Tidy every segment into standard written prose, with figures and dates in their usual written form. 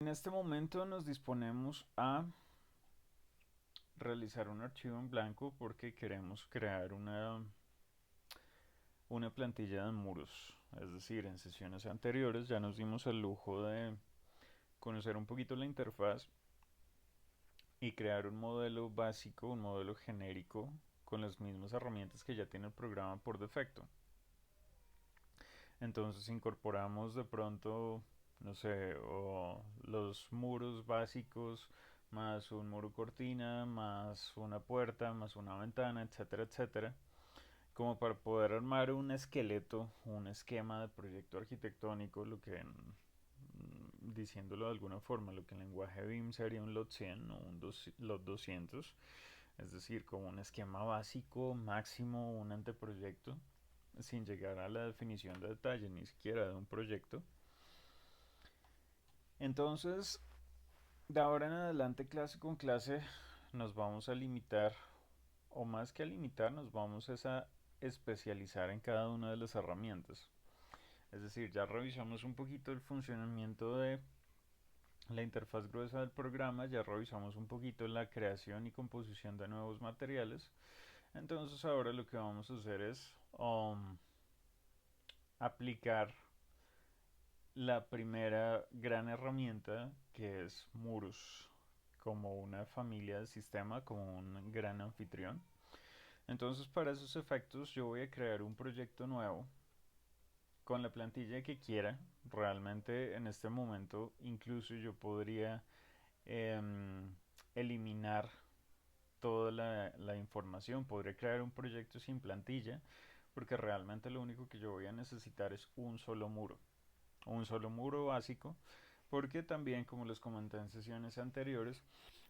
En este momento nos disponemos a realizar un archivo en blanco porque queremos crear una plantilla de muros. Es decir, en sesiones anteriores ya nos dimos el lujo de conocer un poquito la interfaz y crear un modelo básico, un modelo genérico con las mismas herramientas que ya tiene el programa por defecto. Entonces incorporamos de pronto, no sé, o los muros básicos, más un muro cortina, más una puerta, más una ventana, etcétera, etcétera, como para poder armar un esqueleto, un esquema de proyecto arquitectónico, lo que diciéndolo de alguna forma, lo que en lenguaje BIM sería un lot 100 o un lot 200, es decir, como un esquema básico, máximo, un anteproyecto, sin llegar a la definición de detalle ni siquiera de un proyecto. Entonces, de ahora en adelante, clase con clase, nos vamos a limitar, o más que a limitar, nos vamos a especializar en cada una de las herramientas. Es decir, ya revisamos un poquito el funcionamiento de la interfaz gruesa del programa, ya revisamos un poquito la creación y composición de nuevos materiales. Entonces ahora lo que vamos a hacer es aplicar la primera gran herramienta, que es Murus, como una familia de sistema, como un gran anfitrión. Entonces para esos efectos yo voy a crear un proyecto nuevo con la plantilla que quiera. Realmente en este momento incluso yo podría eh, eliminar toda la información, podría crear un proyecto sin plantilla, porque realmente lo único que yo voy a necesitar es un solo muro básico, porque también, como les comenté en sesiones anteriores,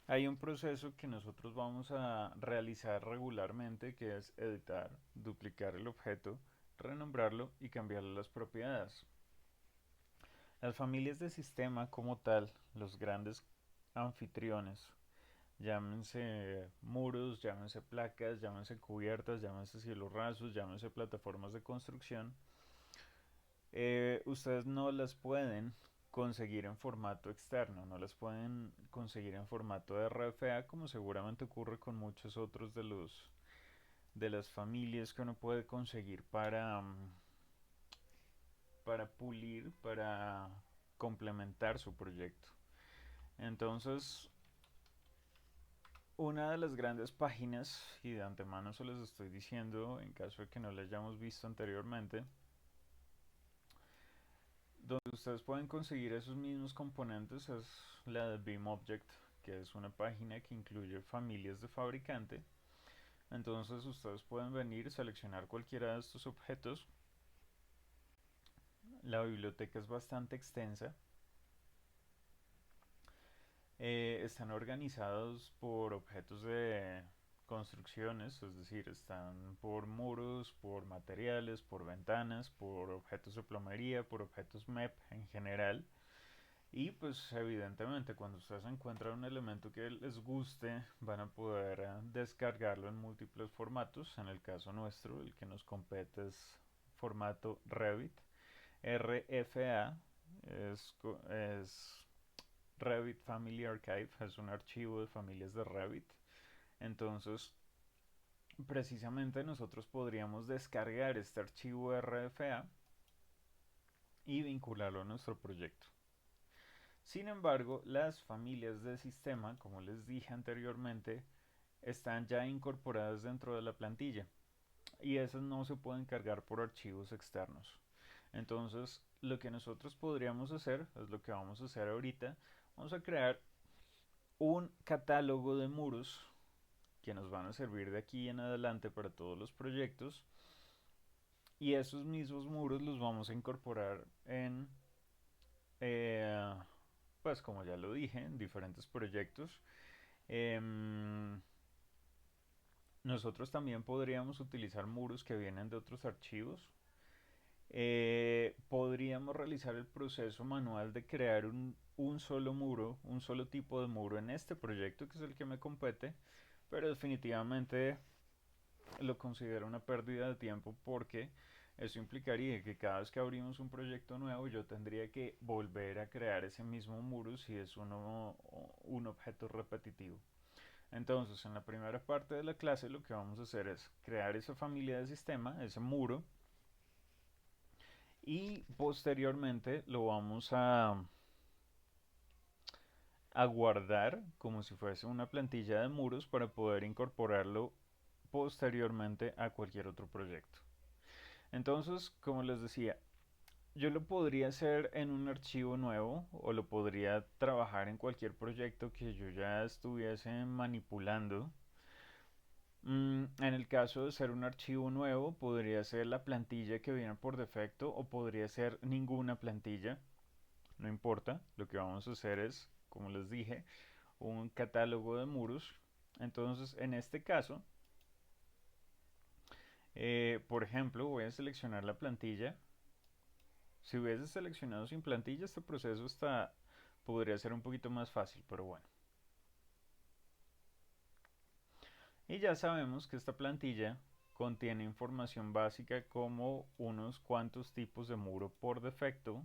hay un proceso que nosotros vamos a realizar regularmente, que es editar, duplicar el objeto, renombrarlo y cambiarle las propiedades. Las familias de sistema como tal, los grandes anfitriones, llámense muros, llámense placas, llámense cubiertas, llámense cielos rasos, llámense plataformas de construcción, ustedes no las pueden conseguir en formato externo, no las pueden conseguir en formato RFA, como seguramente ocurre con muchos otros de las familias que uno puede conseguir para pulir, para complementar su proyecto. Entonces, una de las grandes páginas, y de antemano se les estoy diciendo en caso de que no la hayamos visto anteriormente, donde ustedes pueden conseguir esos mismos componentes, es la de Beam Object, que es una página que incluye familias de fabricante. Entonces ustedes pueden venir, seleccionar cualquiera de estos objetos. La biblioteca es bastante extensa. Están organizados por objetos de construcciones, es decir, están por muros, por materiales, por ventanas, por objetos de plomería, por objetos MEP en general. Y pues evidentemente cuando ustedes encuentran un elemento que les guste, van a poder descargarlo en múltiples formatos. En el caso nuestro, el que nos compete es formato Revit. RFA es Revit Family Archive, es un archivo de familias de Revit. Entonces, precisamente nosotros podríamos descargar este archivo RFA y vincularlo a nuestro proyecto. Sin embargo, las familias de sistema, como les dije anteriormente, están ya incorporadas dentro de la plantilla y esas no se pueden cargar por archivos externos. Entonces, lo que nosotros podríamos hacer, es lo que vamos a hacer ahorita, vamos a crear un catálogo de muros que nos van a servir de aquí en adelante para todos los proyectos, y esos mismos muros los vamos a incorporar en, eh, pues como ya lo dije, en diferentes proyectos. Em, Nosotros también podríamos utilizar muros que vienen de otros archivos. Podríamos realizar el proceso manual de crear un solo muro, un solo tipo de muro en este proyecto, que es el que me compete, pero definitivamente lo considero una pérdida de tiempo porque Eso implicaría que cada vez que abrimos un proyecto nuevo yo tendría que volver a crear ese mismo muro si es un objeto repetitivo. Entonces, en la primera parte de la clase lo que vamos a hacer es crear esa familia de sistema, ese muro, y posteriormente lo vamos a guardar como si fuese una plantilla de muros para poder incorporarlo posteriormente a cualquier otro proyecto. Entonces, como les decía, yo lo podría hacer en un archivo nuevo o lo podría trabajar en cualquier proyecto que yo ya estuviese manipulando. En el caso de ser un archivo nuevo, podría ser la plantilla que viene por defecto o podría ser ninguna plantilla, no importa. Lo que vamos a hacer es, como les dije, un catálogo de muros. Entonces, en este caso, por ejemplo, voy a seleccionar la plantilla. Si hubiese seleccionado sin plantilla, este proceso podría ser un poquito más fácil, pero bueno. Y ya sabemos que esta plantilla contiene información básica como unos cuantos tipos de muro por defecto.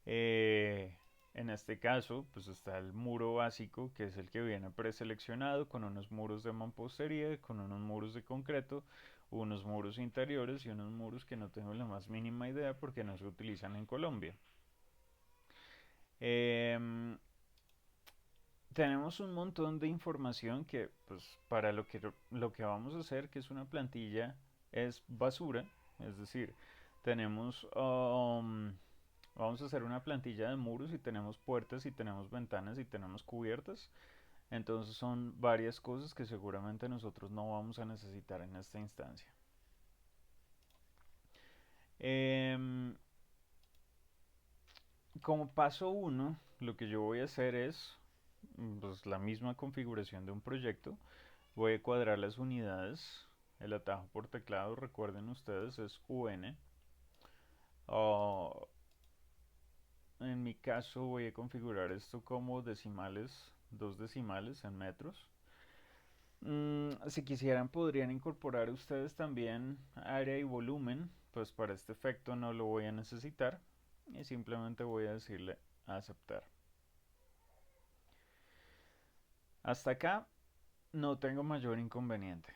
Eh, en este caso, pues está el muro básico, que es el que viene preseleccionado, con unos muros de mampostería, con unos muros de concreto, unos muros interiores y unos muros que no tengo la más mínima idea porque no se utilizan en Colombia. Eh, Tenemos un montón de información que, pues, para lo que vamos a hacer, que es una plantilla, es basura. Es decir, tenemos, vamos a hacer una plantilla de muros y tenemos puertas y tenemos ventanas y tenemos cubiertas. Entonces son varias cosas que seguramente nosotros no vamos a necesitar en esta instancia. Em, Como paso uno, lo que yo voy a hacer es pues, la misma configuración de un proyecto. Voy a cuadrar las unidades. El atajo por teclado, recuerden ustedes, es UN. Oh, en mi caso voy a configurar esto como decimales, dos decimales en metros. Si quisieran podrían incorporar ustedes también área y volumen, pues para este efecto no lo voy a necesitar y simplemente voy a decirle a aceptar. Hasta acá no tengo mayor inconveniente.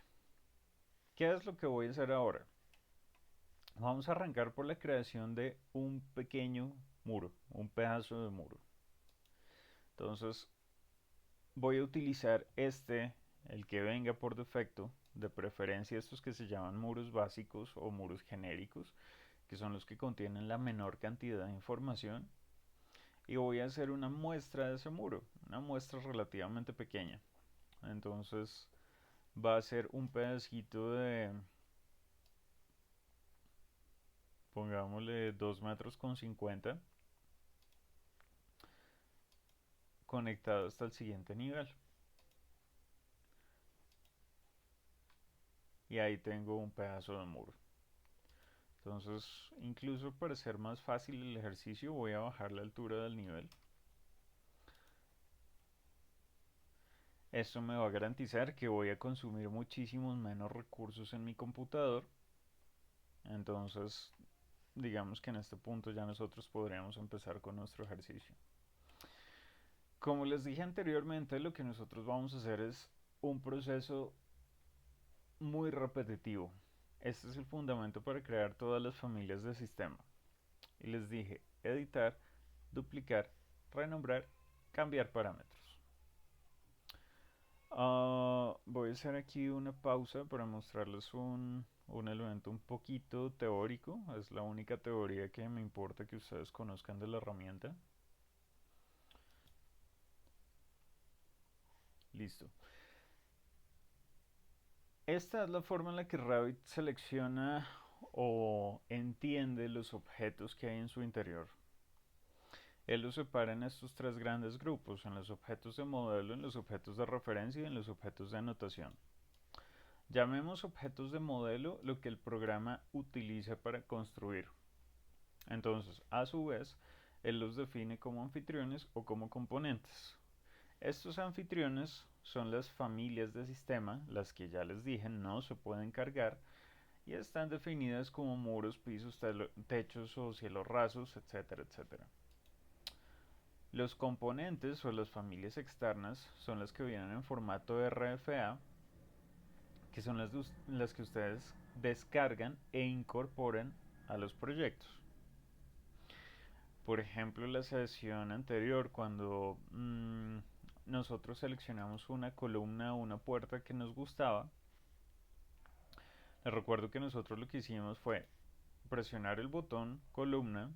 ¿Qué es lo que voy a hacer ahora? Vamos a arrancar por la creación de un pequeño muro, un pedazo de muro. Entonces voy a utilizar el que venga por defecto, de preferencia estos que se llaman muros básicos o muros genéricos, que son los que contienen la menor cantidad de información. Y voy a hacer una muestra de ese muro, una muestra relativamente pequeña. Entonces va a ser un pedacito de, pongámosle 2 metros con 50 conectado hasta el siguiente nivel. Y ahí tengo un pedazo de muro. Entonces, incluso para hacer más fácil el ejercicio, voy a bajar la altura del nivel. Esto me va a garantizar que voy a consumir muchísimos menos recursos en mi computador. Entonces, digamos que en este punto ya nosotros podríamos empezar con nuestro ejercicio. Como les dije anteriormente, lo que nosotros vamos a hacer es un proceso muy repetitivo. Este es el fundamento para crear todas las familias de sistema. Y les dije, editar, duplicar, renombrar, cambiar parámetros. Voy a hacer aquí una pausa para mostrarles un elemento un poquito teórico. Es la única teoría que me importa que ustedes conozcan de la herramienta. Listo. Esta es la forma en la que Revit selecciona o entiende los objetos que hay en su interior. Él los separa en estos tres grandes grupos, en los objetos de modelo, en los objetos de referencia y en los objetos de anotación. Llamemos objetos de modelo lo que el programa utiliza para construir. Entonces, a su vez, él los define como anfitriones o como componentes. Estos anfitriones son las familias de sistema, las que ya les dije no se pueden cargar, y están definidas como muros, pisos, techos o cielos rasos, etcétera, etcétera. Los componentes o las familias externas son las que vienen en formato RFA, que son las que ustedes descargan e incorporan a los proyectos. Por ejemplo, la sesión anterior, cuando nosotros seleccionamos una columna o una puerta que nos gustaba, les recuerdo que nosotros lo que hicimos fue presionar el botón columna,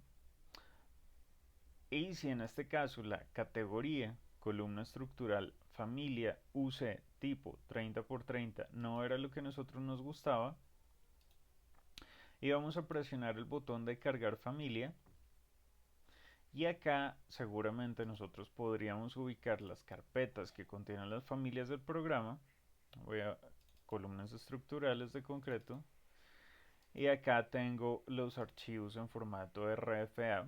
y si en este caso la categoría columna estructural familia UC tipo 30x30 no era lo que a nosotros nos gustaba, íbamos a presionar el botón de cargar familia, y acá seguramente nosotros podríamos ubicar las carpetas que contienen las familias del programa. Voy a columnas estructurales de concreto, y acá tengo los archivos en formato RFA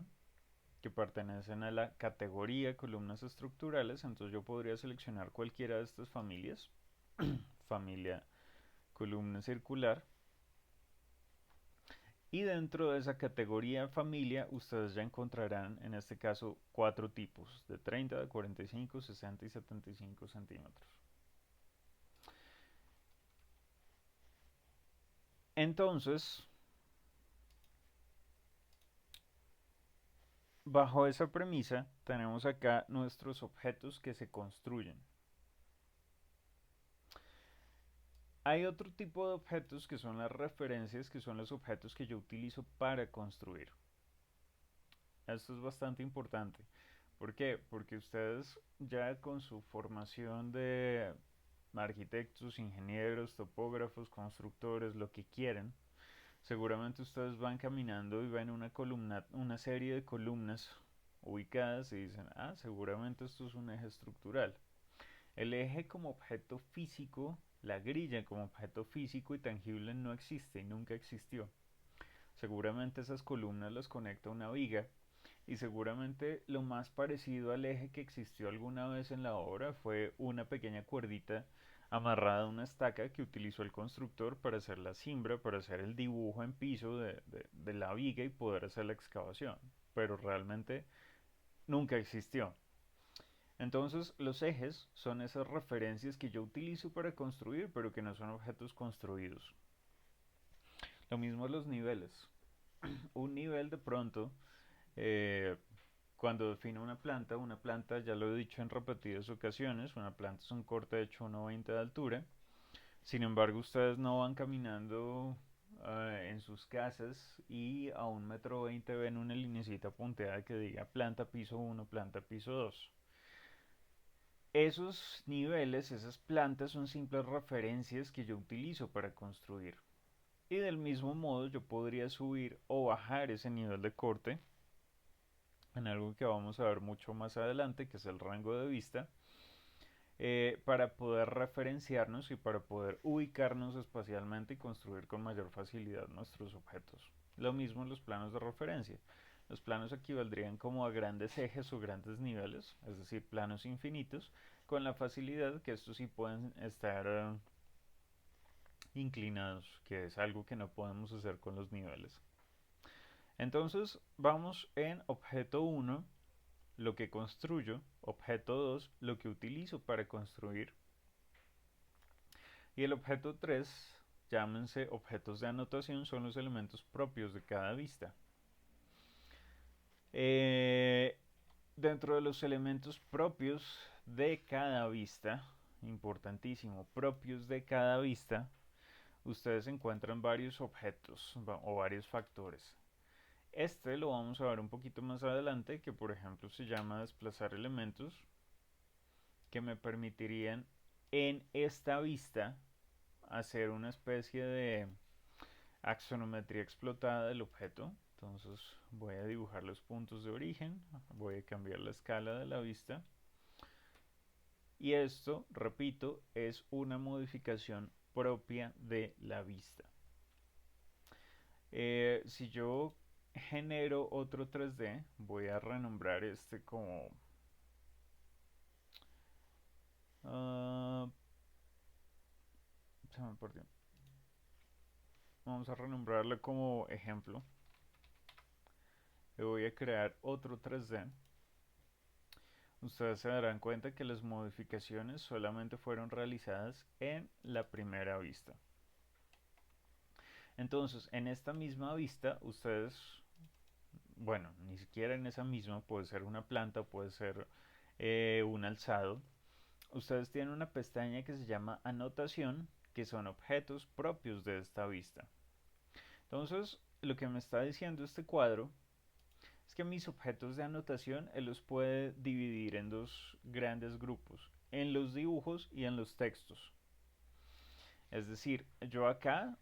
que pertenecen a la categoría columnas estructurales. Entonces yo podría seleccionar cualquiera de estas familias, familia columna circular, y dentro de esa categoría familia ustedes ya encontrarán en este caso 4 tipos: de 30, de 45, 60 y 75 centímetros. Entonces, bajo esa premisa tenemos acá nuestros objetos que se construyen. Hay otro tipo de objetos que son las referencias, que son los objetos que yo utilizo para construir. Esto es bastante importante. ¿Por qué? Porque ustedes ya con su formación de arquitectos, ingenieros, topógrafos, constructores, lo que quieran, seguramente ustedes van caminando y ven una columna, una serie de columnas ubicadas y dicen, ah, seguramente esto es un eje estructural. El eje como objeto físico, la grilla como objeto físico y tangible no existe y nunca existió. Seguramente esas columnas las conecta una viga, y seguramente lo más parecido al eje que existió alguna vez en la obra fue una pequeña cuerdita amarrada a una estaca que utilizó el constructor para hacer la cimbra, para hacer el dibujo en piso de la viga y poder hacer la excavación. Pero realmente nunca existió. Entonces los ejes son esas referencias que yo utilizo para construir, pero que no son objetos construidos. Lo mismo los niveles. Un nivel de pronto, eh, cuando defino una planta ya lo he dicho en repetidas ocasiones, una planta es un corte de hecho 1,20 de altura. Sin embargo, ustedes no van caminando en sus casas y a 1,20 m ven una linecita punteada que diga planta piso 1, planta piso 2. Esos niveles, esas plantas son simples referencias que yo utilizo para construir. Y del mismo modo yo podría subir o bajar ese nivel de corte en algo que vamos a ver mucho más adelante, que es el rango de vista, para poder referenciarnos y para poder ubicarnos espacialmente y construir con mayor facilidad nuestros objetos. Lo mismo en los planos de referencia. Los planos equivaldrían como a grandes ejes o grandes niveles, es decir, planos infinitos, con la facilidad que estos sí pueden estar inclinados, que es algo que no podemos hacer con los niveles. Entonces vamos en objeto 1, lo que construyo; objeto 2, lo que utilizo para construir; y el objeto 3, llámense objetos de anotación, son los elementos propios de cada vista. Dentro de los elementos propios de cada vista, importantísimo, propios de cada vista, ustedes encuentran varios objetos o varios factores. Este lo vamos a ver un poquito más adelante, que por ejemplo se llama desplazar elementos, que me permitirían en esta vista hacer una especie de axonometría explotada del objeto. Entonces voy a dibujar los puntos de origen, voy a cambiar la escala de la vista, y esto, repito, es una modificación propia de la vista. Si yo genero otro 3D, voy a renombrar este como se me perdió. vamos a renombrarlo como ejemplo. Le voy a crear otro 3D. Ustedes se darán cuenta que las modificaciones solamente fueron realizadas en la primera vista. Entonces, en esta misma vista, ustedes, bueno, ni siquiera en esa misma, puede ser una planta, puede ser un alzado. Ustedes tienen una pestaña que se llama anotación, que son objetos propios de esta vista. Entonces, lo que me está diciendo este cuadro es que mis objetos de anotación él los puede dividir en dos grandes grupos, en los dibujos y en los textos. Es decir, yo acá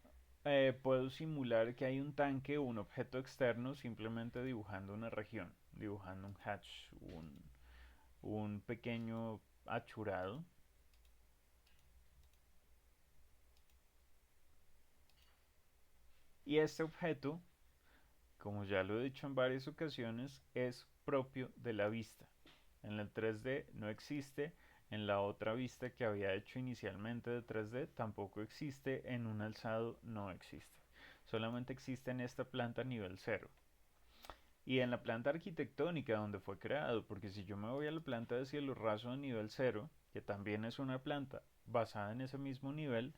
puedo simular que hay un tanque o un objeto externo simplemente dibujando una región, dibujando un hatch, un pequeño achurado. Y este objeto, como ya lo he dicho en varias ocasiones, es propio de la vista. En el 3D no existe, en la otra vista que había hecho inicialmente de 3D tampoco existe, en un alzado no existe. Solamente existe en esta planta nivel 0. Y en la planta arquitectónica donde fue creado, porque si yo me voy a la planta de cielo raso de nivel 0, que también es una planta basada en ese mismo nivel,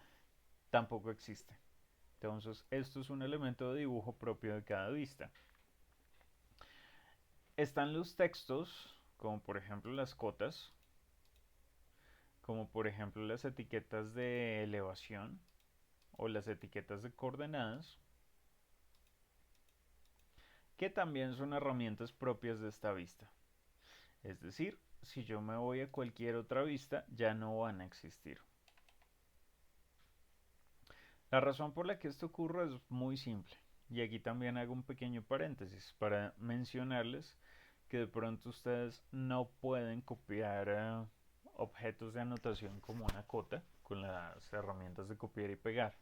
tampoco existe. Entonces, esto es un elemento de dibujo propio de cada vista. Están los textos, como por ejemplo las cotas, como por ejemplo las etiquetas de elevación o las etiquetas de coordenadas, que también son herramientas propias de esta vista. Es decir, si yo me voy a cualquier otra vista, ya no van a existir. La razón por la que esto ocurre es muy simple. Y aquí también hago un pequeño paréntesis para mencionarles que de pronto ustedes no pueden copiar objetos de anotación como una cota con las herramientas de copiar y pegar.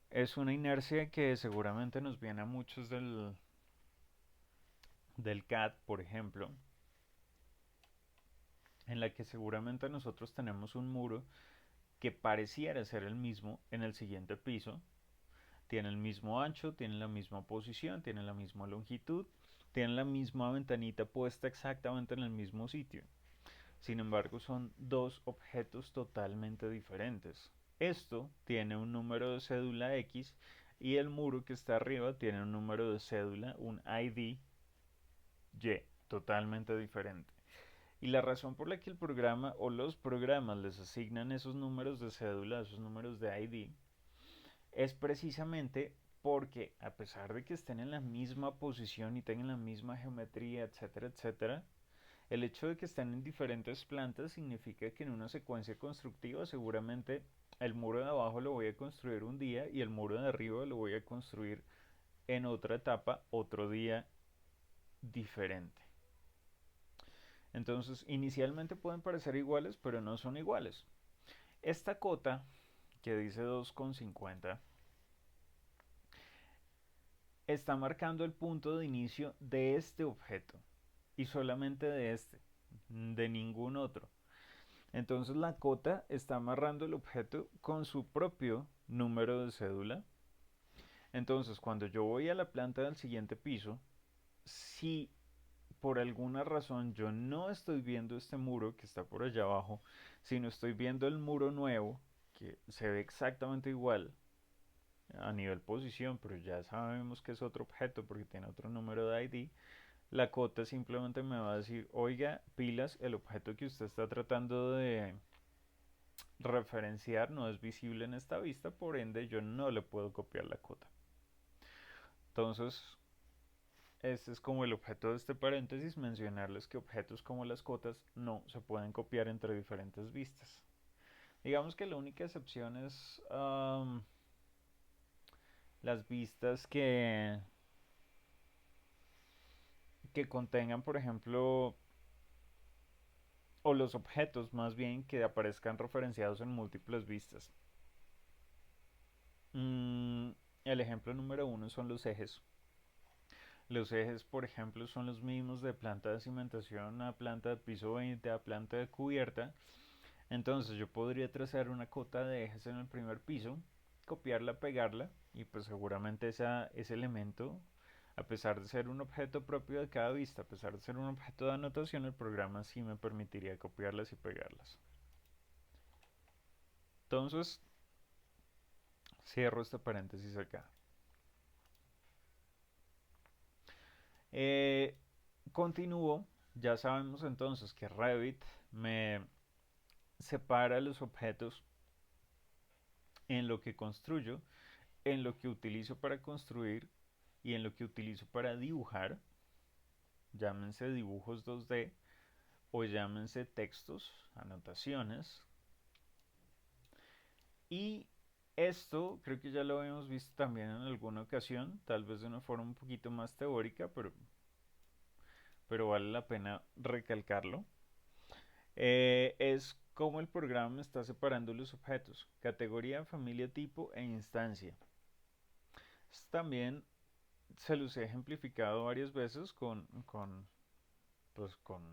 Es una inercia que seguramente nos viene a muchos del CAD, por ejemplo, en la que seguramente nosotros tenemos un muro que pareciera ser el mismo en el siguiente piso. Tiene el mismo ancho, tiene la misma posición, tiene la misma longitud, tiene la misma ventanita puesta exactamente en el mismo sitio. Sin embargo, son dos objetos totalmente diferentes. Esto tiene un número de cédula X y el muro que está arriba tiene un número de cédula, un ID Y, totalmente diferente. Y la razón por la que el programa o los programas les asignan esos números de cédula, esos números de ID, es precisamente porque a pesar de que estén en la misma posición y tengan la misma geometría, etcétera, etcétera, el hecho de que estén en diferentes plantas significa que en una secuencia constructiva seguramente el muro de abajo lo voy a construir un día y el muro de arriba lo voy a construir en otra etapa, otro día diferente. Entonces, inicialmente pueden parecer iguales, pero no son iguales. Esta cota, que dice 2,50, está marcando el punto de inicio de este objeto y solamente de este, de ningún otro. Entonces la cota está amarrando el objeto con su propio número de cédula. Entonces cuando yo voy a la planta del siguiente piso, si por alguna razón yo no estoy viendo este muro que está por allá abajo, sino estoy viendo el muro nuevo, que se ve exactamente igual a nivel posición, pero ya sabemos que es otro objeto porque tiene otro número de ID, la cota simplemente me va a decir, oiga, pilas, el objeto que usted está tratando de referenciar no es visible en esta vista, por ende yo no le puedo copiar la cota. Entonces, este es como el objeto de este paréntesis, mencionarles que objetos como las cotas no se pueden copiar entre diferentes vistas. Digamos que la única excepción es las vistas que contengan, por ejemplo, o los objetos más bien que aparezcan referenciados en múltiples vistas. Mm, el ejemplo número uno son los ejes. Los ejes, por ejemplo, son los mismos de planta de cimentación a planta de piso 20 a planta de cubierta. Entonces yo podría trazar una cota de ejes en el primer piso copiarla, pegarla y pues seguramente ese elemento, a pesar de ser un objeto propio de cada vista, a pesar de ser un objeto de anotación, el programa sí me permitiría copiarlas y pegarlas. Entonces, cierro este paréntesis acá. Eh, Continúo. Ya sabemos entonces que Revit me separa los objetos en lo que construyo, en lo que utilizo para construir y en lo que utilizo para dibujar, llámense dibujos 2D o llámense textos, anotaciones. Y esto creo que ya lo hemos visto también en alguna ocasión, tal vez de una forma un poquito más teórica, pero vale la pena recalcarlo. Es cómo el programa está separando los objetos, categoría, familia, tipo e instancia. También se los he ejemplificado varias veces pues con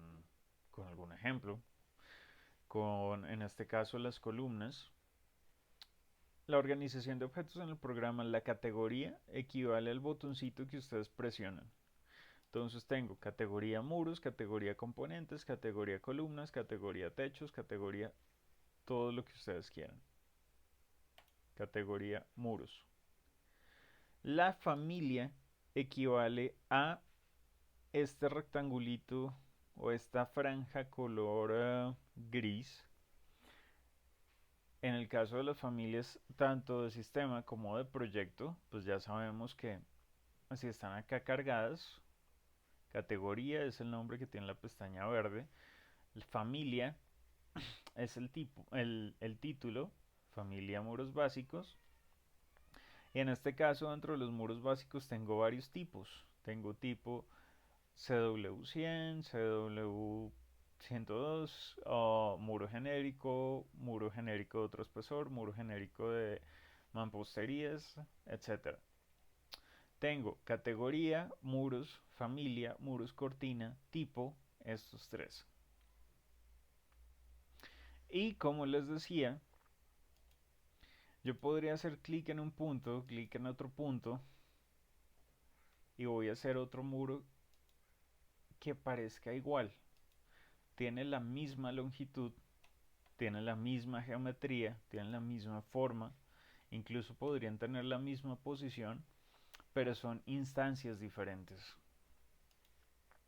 algún ejemplo. En este caso, las columnas. La organización de objetos en el programa, la categoría equivale al botoncito que ustedes presionan. Entonces tengo categoría muros, categoría componentes, categoría columnas, categoría techos, categoría todo lo que ustedes quieran. Categoría muros. La familia equivale a este rectangulito o esta franja color gris. En el caso de las familias tanto de sistema como de proyecto, pues ya sabemos que si están acá cargadas, categoría es el nombre que tiene la pestaña verde, familia es el título, familia muros básicos. Y en este caso, dentro de los muros básicos tengo varios tipos. Tengo tipo CW100, CW102, muro genérico de otro espesor, muro genérico de mamposterías, etc. Tengo categoría, muros, familia, muros cortina, tipo, estos tres. Y como les decía, yo podría hacer clic en un punto, clic en otro punto, y voy a hacer otro muro que parezca igual. Tiene la misma longitud, tiene la misma geometría, tiene la misma forma, incluso podrían tener la misma posición, pero son instancias diferentes.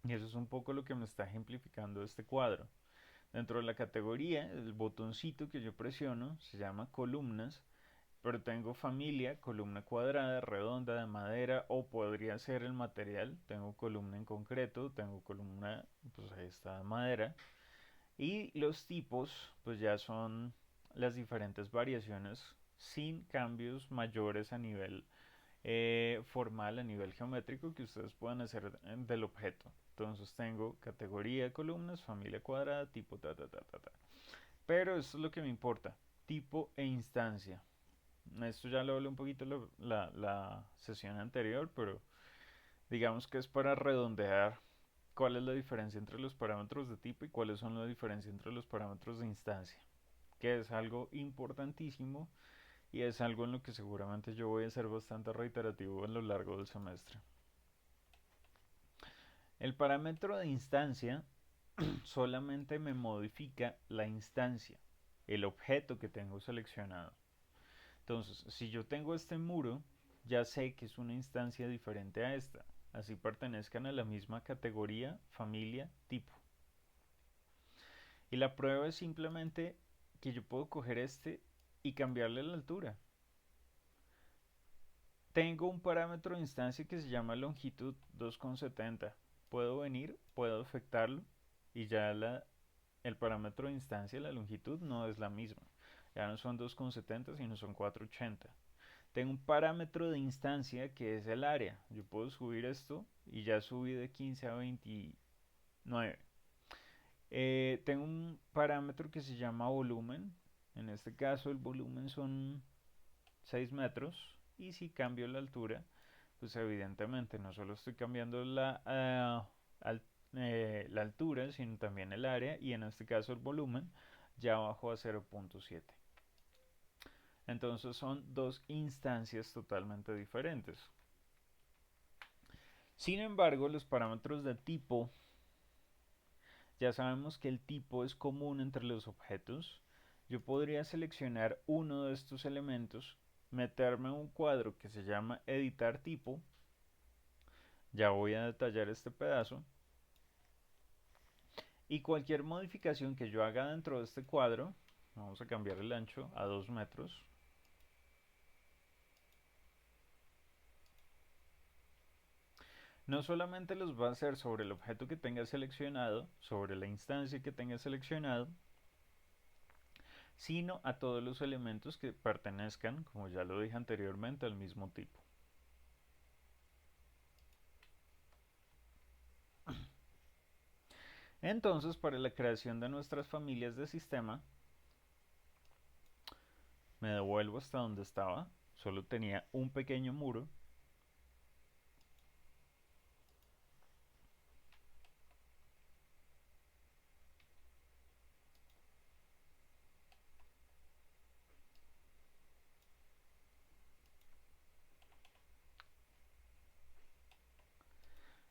Y eso es un poco lo que me está ejemplificando este cuadro. Dentro de la categoría, el botoncito que yo presiono se llama columnas, pero tengo familia, columna cuadrada, redonda, de madera, o podría ser el material. Tengo columna en concreto, tengo columna, pues ahí está, de madera. Y los tipos, pues ya son las diferentes variaciones sin cambios mayores a nivel formal, a nivel geométrico que ustedes puedan hacer del objeto. Entonces tengo categoría, columnas, familia cuadrada, tipo, ta, ta, ta, ta, ta. Pero esto es lo que me importa, tipo e instancia. Esto ya lo hablé un poquito la sesión anterior, pero digamos que es para redondear cuál es la diferencia entre los parámetros de tipo y cuáles son la diferencia entre los parámetros de instancia, que es algo importantísimo y es algo en lo que seguramente yo voy a ser bastante reiterativo a lo largo del semestre. El parámetro de instancia solamente me modifica la instancia, el objeto que tengo seleccionado. Entonces, si yo tengo este muro, ya sé que es una instancia diferente a esta, así pertenezcan a la misma categoría, familia, tipo. Y la prueba es simplemente que yo puedo coger este y cambiarle la altura. Tengo un parámetro de instancia que se llama longitud 2,70. Puedo venir, puedo afectarlo y ya el parámetro de instancia, la longitud, no es la misma. Ya no son 2,70 sino son 4,80. Tengo un parámetro de instancia que es el área. Yo puedo subir esto y ya subí de 15 a 29. Tengo un parámetro que se llama volumen. En este caso el volumen son 6 metros. Y si cambio la altura, pues evidentemente no solo estoy cambiando la altura, sino también el área. Y en este caso el volumen ya bajó a 0,7. Entonces son dos instancias totalmente diferentes. Sin embargo, los parámetros de tipo, ya sabemos que el tipo es común entre los objetos. Yo podría seleccionar uno de estos elementos, meterme en un cuadro que se llama editar tipo. Ya voy a detallar este pedazo. Y cualquier modificación que yo haga dentro de este cuadro, vamos a cambiar el ancho a 2 metros. No solamente los va a hacer sobre el objeto que tenga seleccionado, sobre la instancia que tenga seleccionado, sino a todos los elementos que pertenezcan, como ya lo dije anteriormente, al mismo tipo. Entonces, para la creación de nuestras familias de sistema, me devuelvo hasta donde estaba. Solo tenía un pequeño muro.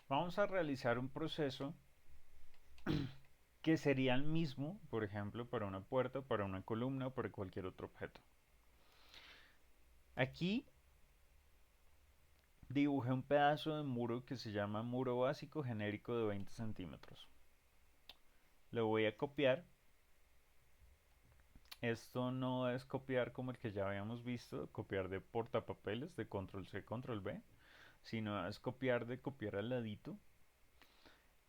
Vamos a realizar un proceso que sería el mismo, por ejemplo, para una puerta, para una columna o para cualquier otro objeto. Aquí dibujé un pedazo de muro que se llama muro básico genérico de 20 centímetros. Lo voy a copiar. Esto no es copiar como el que ya habíamos visto, copiar de portapapeles, de control C, control V, sino es copiar de copiar al ladito.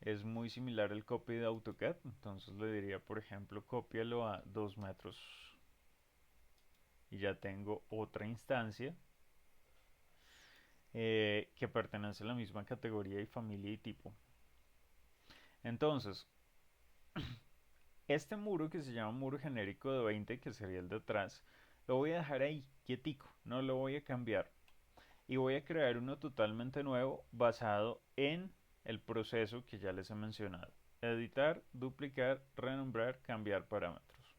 Es muy similar al copy de AutoCAD, entonces le diría, por ejemplo, cópialo a 2 metros y ya tengo otra instancia que pertenece a la misma categoría y familia y tipo. Entonces, este muro que se llama muro genérico de 20, que sería el de atrás, lo voy a dejar ahí, quietico, no lo voy a cambiar. Y voy a crear uno totalmente nuevo basado en el proceso que ya les he mencionado. Editar, duplicar, renombrar, cambiar parámetros.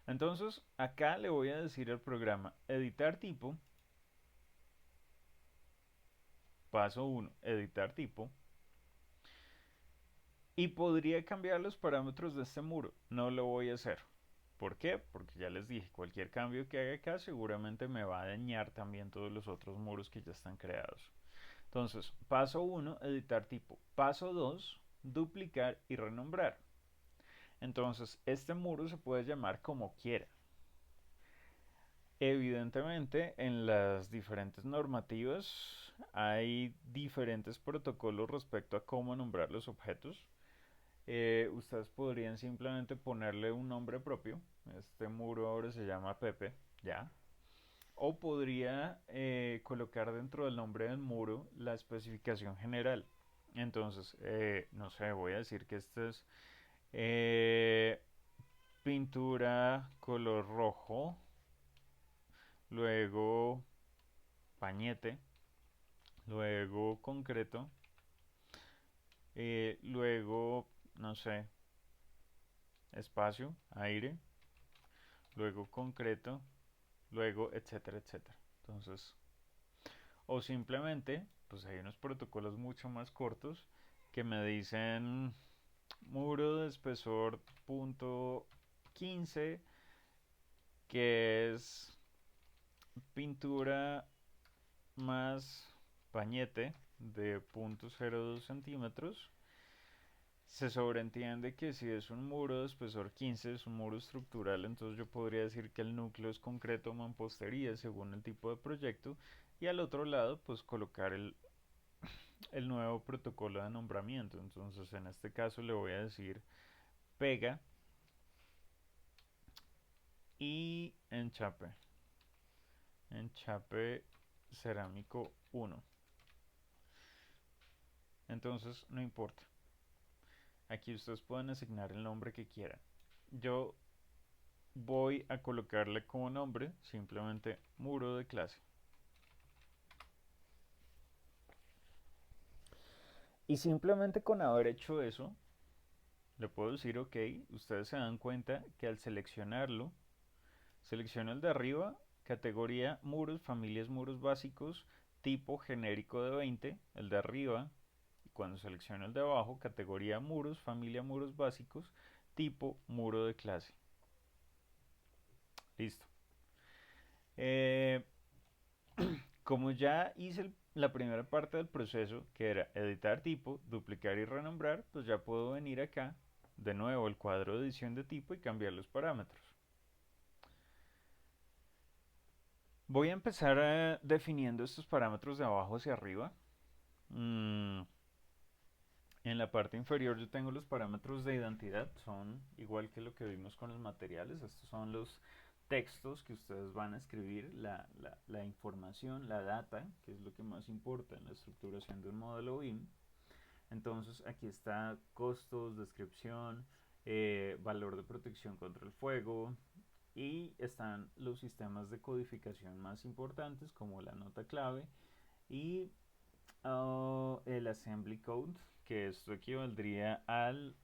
Entonces, acá le voy a decir al programa editar tipo. Paso 1, editar tipo. Y podría cambiar los parámetros de este muro. No lo voy a hacer. ¿Por qué? Porque ya les dije, cualquier cambio que haga acá seguramente me va a dañar también todos los otros muros que ya están creados. Entonces, paso 1, editar tipo. Paso 2, duplicar y renombrar. Entonces, este muro se puede llamar como quiera. Evidentemente, en las diferentes normativas hay diferentes protocolos respecto a cómo nombrar los objetos. Ustedes podrían simplemente ponerle un nombre propio. Este muro ahora se llama Pepe, ya. O podría colocar dentro del nombre del muro la especificación general. Entonces, no sé, voy a decir que este es eh, pintura color rojo, luego pañete, luego concreto, luego, no sé, espacio, aire, luego concreto, luego, etcétera, etcétera. Entonces, o simplemente, pues hay unos protocolos mucho más cortos que me dicen muro de espesor punto 15, que es pintura más pañete de 0.02 centímetros. Se sobreentiende que si es un muro de espesor 15 es un muro estructural, entonces yo podría decir que el núcleo es concreto o mampostería según el tipo de proyecto, y al otro lado pues colocar el nuevo protocolo de nombramiento. Entonces en este caso le voy a decir pega y enchape cerámico 1. Entonces no importa, aquí ustedes pueden asignar el nombre que quieran. Yo voy a colocarle como nombre simplemente muro de clase. Y simplemente con haber hecho eso, le puedo decir ok. Ustedes se dan cuenta que al seleccionarlo Selecciono el de arriba, categoría muros, familias muros básicos, tipo genérico de 20, el de arriba. Y cuando selecciono el de abajo, categoría muros, familia muros básicos, tipo muro de clase. Listo. Eh, Como ya hice la primera parte del proceso, que era editar tipo, duplicar y renombrar, pues ya puedo venir acá, de nuevo el cuadro de edición de tipo y cambiar los parámetros. Voy a empezar definiendo estos parámetros de abajo hacia arriba. Mm, en la parte inferior yo tengo los parámetros de identidad, son igual que lo que vimos con los materiales. Estos son los textos que ustedes van a escribir, la información, la data, que es lo que más importa en la estructuración de un modelo BIM. Entonces aquí está costos, descripción, valor de protección contra el fuego, y están los sistemas de codificación más importantes como la nota clave y el assembly code, que esto equivaldría al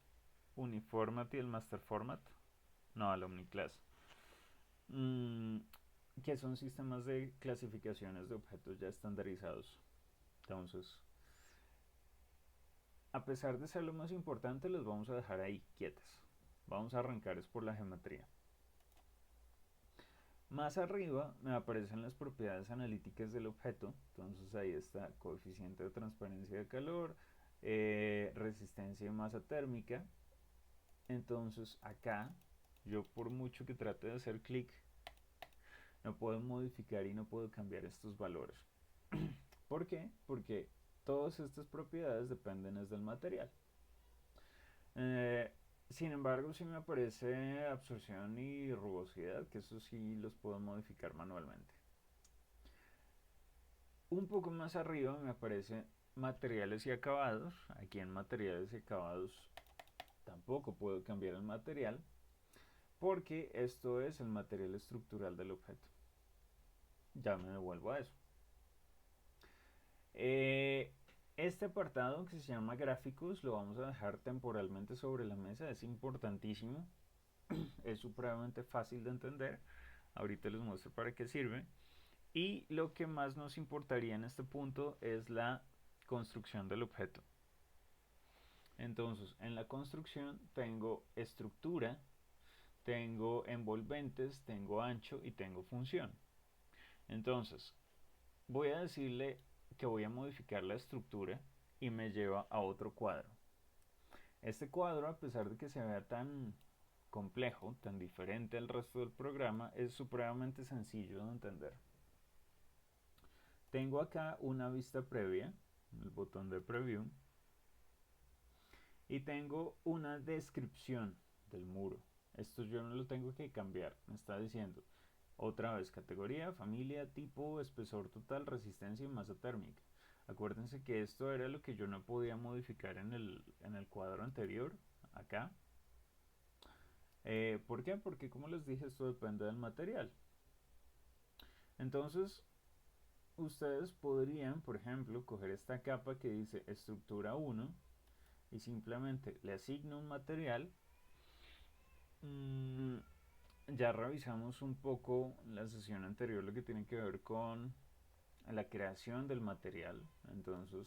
uniformat y el master format, no, al omniclass, mm, que son sistemas de clasificaciones de objetos ya estandarizados. Entonces, a pesar de ser lo más importante, los vamos a dejar ahí quietas. Vamos a arrancar es por la geometría. Más arriba me aparecen las propiedades analíticas del objeto. Entonces ahí está coeficiente de transparencia de calor, resistencia y masa térmica. Entonces acá yo, por mucho que trate de hacer clic, no puedo modificar y no puedo cambiar estos valores. ¿Por qué? Porque todas estas propiedades dependen del material. Eh, Sin embargo, sí me aparece absorción y rugosidad, que eso sí los puedo modificar manualmente. Un poco más arriba me aparece materiales y acabados. Aquí en materiales y acabados tampoco puedo cambiar el material, porque esto es el material estructural del objeto. Ya me devuelvo a eso. Este apartado, que se llama gráficos, lo vamos a dejar temporalmente sobre la mesa. Es importantísimo. Es supremamente fácil de entender. Ahorita les muestro para qué sirve. Y lo que más nos importaría en este punto es la construcción del objeto. Entonces, en la construcción tengo estructura, tengo envolventes, tengo ancho y tengo función. Entonces, voy a decirle que voy a modificar la estructura y me lleva a otro cuadro. Este cuadro, a pesar de que se vea tan complejo, tan diferente al resto del programa, es supremamente sencillo de entender. Tengo acá una vista previa, el botón de preview, y tengo una descripción del muro. Esto yo no lo tengo que cambiar, me está diciendo otra vez categoría, familia, tipo, espesor total, resistencia y masa térmica. Acuérdense que esto era lo que yo no podía modificar en el cuadro anterior, acá. ¿Por qué? Porque como les dije, esto depende del material. Entonces, ustedes podrían, por ejemplo, coger esta capa que dice estructura 1 y simplemente le asigno un material. Ya revisamos un poco en la sesión anterior lo que tiene que ver con la creación del material. Entonces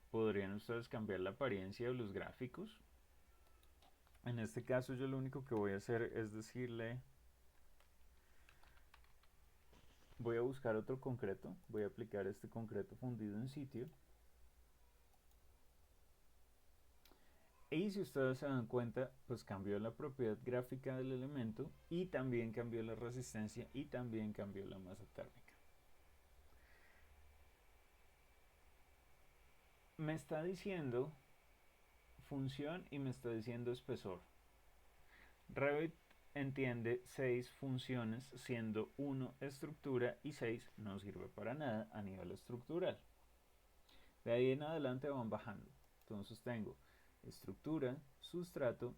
podrían ustedes cambiar la apariencia de los gráficos. En este caso yo lo único que voy a hacer es decirle, voy a buscar otro concreto, voy a aplicar este concreto fundido en sitio. Y si ustedes se dan cuenta, pues cambió la propiedad gráfica del elemento y también cambió la resistencia y también cambió la masa térmica. Me está diciendo función y me está diciendo espesor. Revit entiende 6 funciones, siendo 1 estructura y 6 no sirve para nada a nivel estructural. De ahí en adelante van bajando. Entonces tengo estructura, sustrato,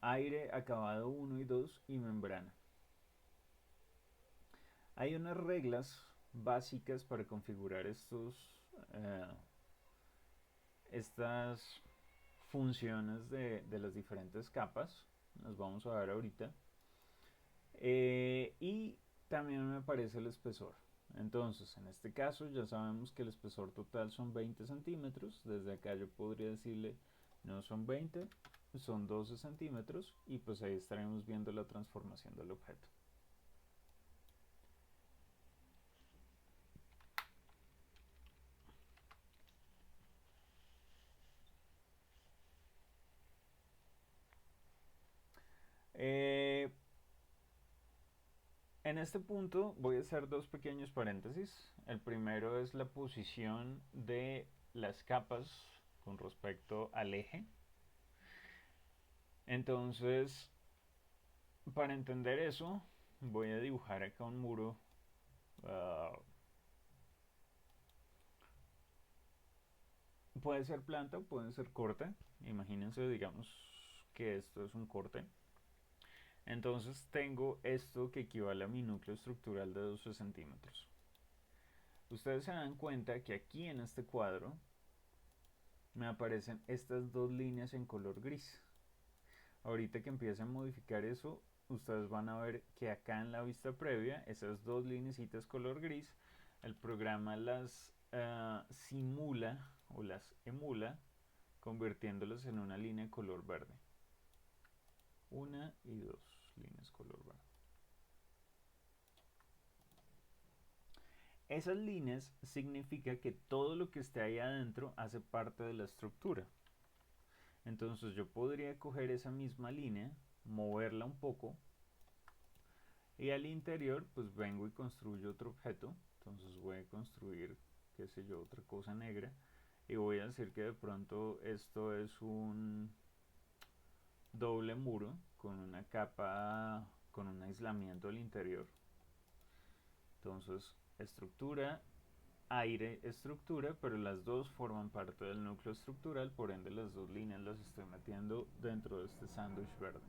aire, acabado 1 y 2 y membrana. Hay unas reglas básicas para configurar estas funciones de las diferentes capas. Las vamos a ver ahorita. Y también me aparece el espesor. Entonces, en este caso ya sabemos que el espesor total son 20 centímetros. Desde acá yo podría decirle, no son 20, son 12 centímetros. Y pues ahí estaremos viendo la transformación del objeto. Eh, en este punto voy a hacer dos pequeños paréntesis. El primero es la posición de las capas con respecto al eje. Entonces, para entender eso, voy a dibujar acá un muro. Puede ser planta o puede ser corte. Imagínense, digamos que esto es un corte. Entonces tengo esto que equivale a mi núcleo estructural de 12 centímetros. Ustedes se dan cuenta que aquí en este cuadro me aparecen estas dos líneas en color gris. Ahorita que empiece a modificar eso, ustedes van a ver que acá en la vista previa, esas dos linecitas color gris, el programa las simula o las emula convirtiéndolas en una línea color verde. Una y dos líneas color verde. Esas líneas significa que todo lo que esté ahí adentro hace parte de la estructura. Entonces yo podría coger esa misma línea, moverla un poco y al interior pues vengo y construyo otro objeto. Entonces voy a construir, qué sé yo, otra cosa negra y voy a decir que de pronto esto es un doble muro con una capa, con un aislamiento al interior. Entonces estructura, aire, estructura, pero las dos forman parte del núcleo estructural, por ende las dos líneas las estoy metiendo dentro de este sándwich verde.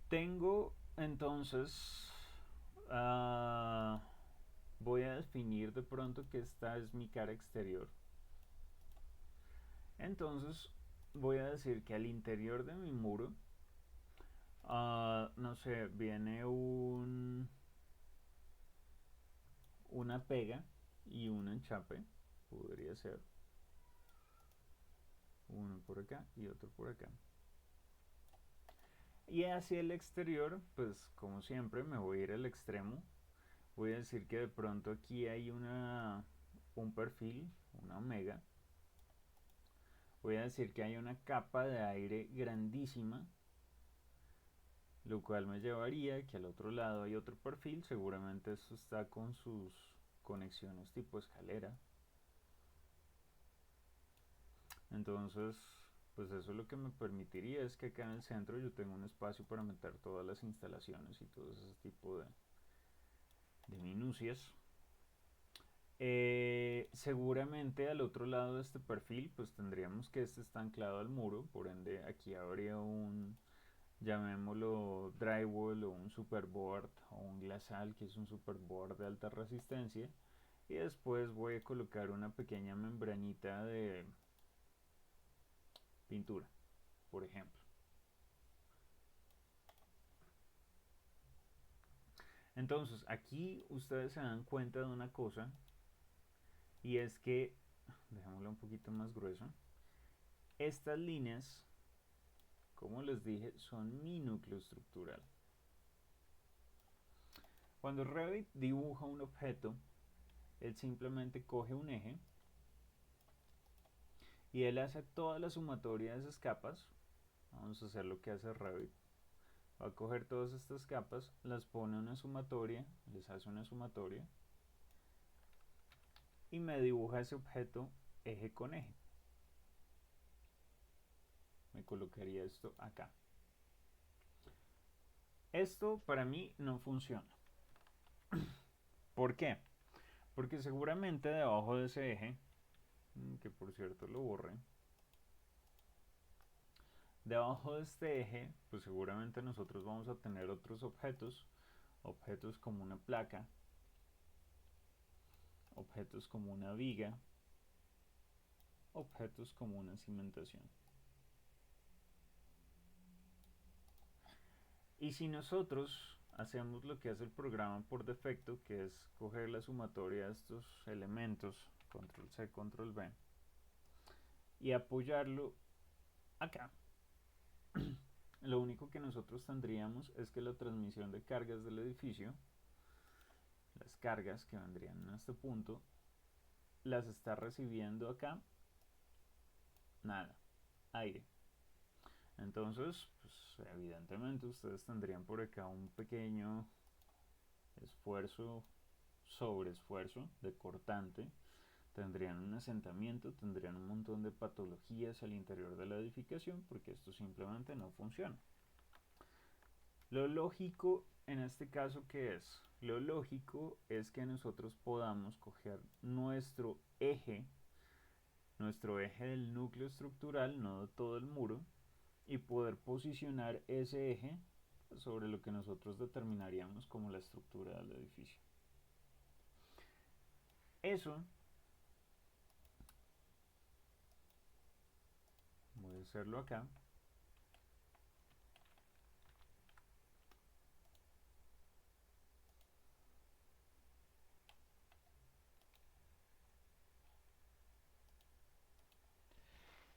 Tengo entonces, voy a definir de pronto que esta es mi cara exterior. Entonces voy a decir que al interior de mi muro, no sé, viene una pega y un enchape, podría ser uno por acá y otro por acá. Y hacia el exterior, pues como siempre me voy a ir al extremo. Voy a decir que de pronto aquí hay un perfil, una omega. Voy a decir que hay una capa de aire grandísima, lo cual me llevaría que al otro lado hay otro perfil. Seguramente esto está con sus conexiones tipo escalera. Entonces, pues eso lo que me permitiría es que acá en el centro yo tengo un espacio para meter todas las instalaciones y todo ese tipo de minucias. Seguramente al otro lado de este perfil pues tendríamos que este está anclado al muro, por ende aquí habría un, llamémoslo drywall o un superboard o un glasal, que es un superboard de alta resistencia, y después voy a colocar una pequeña membranita de pintura, por ejemplo. Entonces aquí ustedes se dan cuenta de una cosa, y es que, dejémoslo un poquito más grueso, estas líneas, como les dije, son mi núcleo estructural. Cuando Revit dibuja un objeto, él simplemente coge un eje y él hace toda la sumatoria de esas capas. Vamos a hacer lo que hace Revit. Va a coger todas estas capas, las pone en una sumatoria, les hace una sumatoria y me dibuja ese objeto eje con eje. Me colocaría esto acá. Esto para mí no funciona. ¿Por qué? Porque seguramente debajo de ese eje, que por cierto lo borré, debajo de este eje, pues seguramente nosotros vamos a tener otros objetos, objetos como una placa, objetos como una viga, objetos como una cimentación. Y si nosotros hacemos lo que hace el programa por defecto, que es coger la sumatoria de estos elementos, control C, control V, y apoyarlo acá, lo único que nosotros tendríamos es que la transmisión de cargas del edificio, las cargas que vendrían en este punto, las está recibiendo acá, nada, aire. Entonces, pues, evidentemente ustedes tendrían por acá un pequeño esfuerzo sobre esfuerzo de cortante, tendrían un asentamiento, tendrían un montón de patologías al interior de la edificación porque esto simplemente no funciona. Lo lógico en este caso, ¿qué es? Lo lógico es que nosotros podamos coger nuestro eje del núcleo estructural, no de todo el muro, y poder posicionar ese eje sobre lo que nosotros determinaríamos como la estructura del edificio. Eso, voy a hacerlo acá.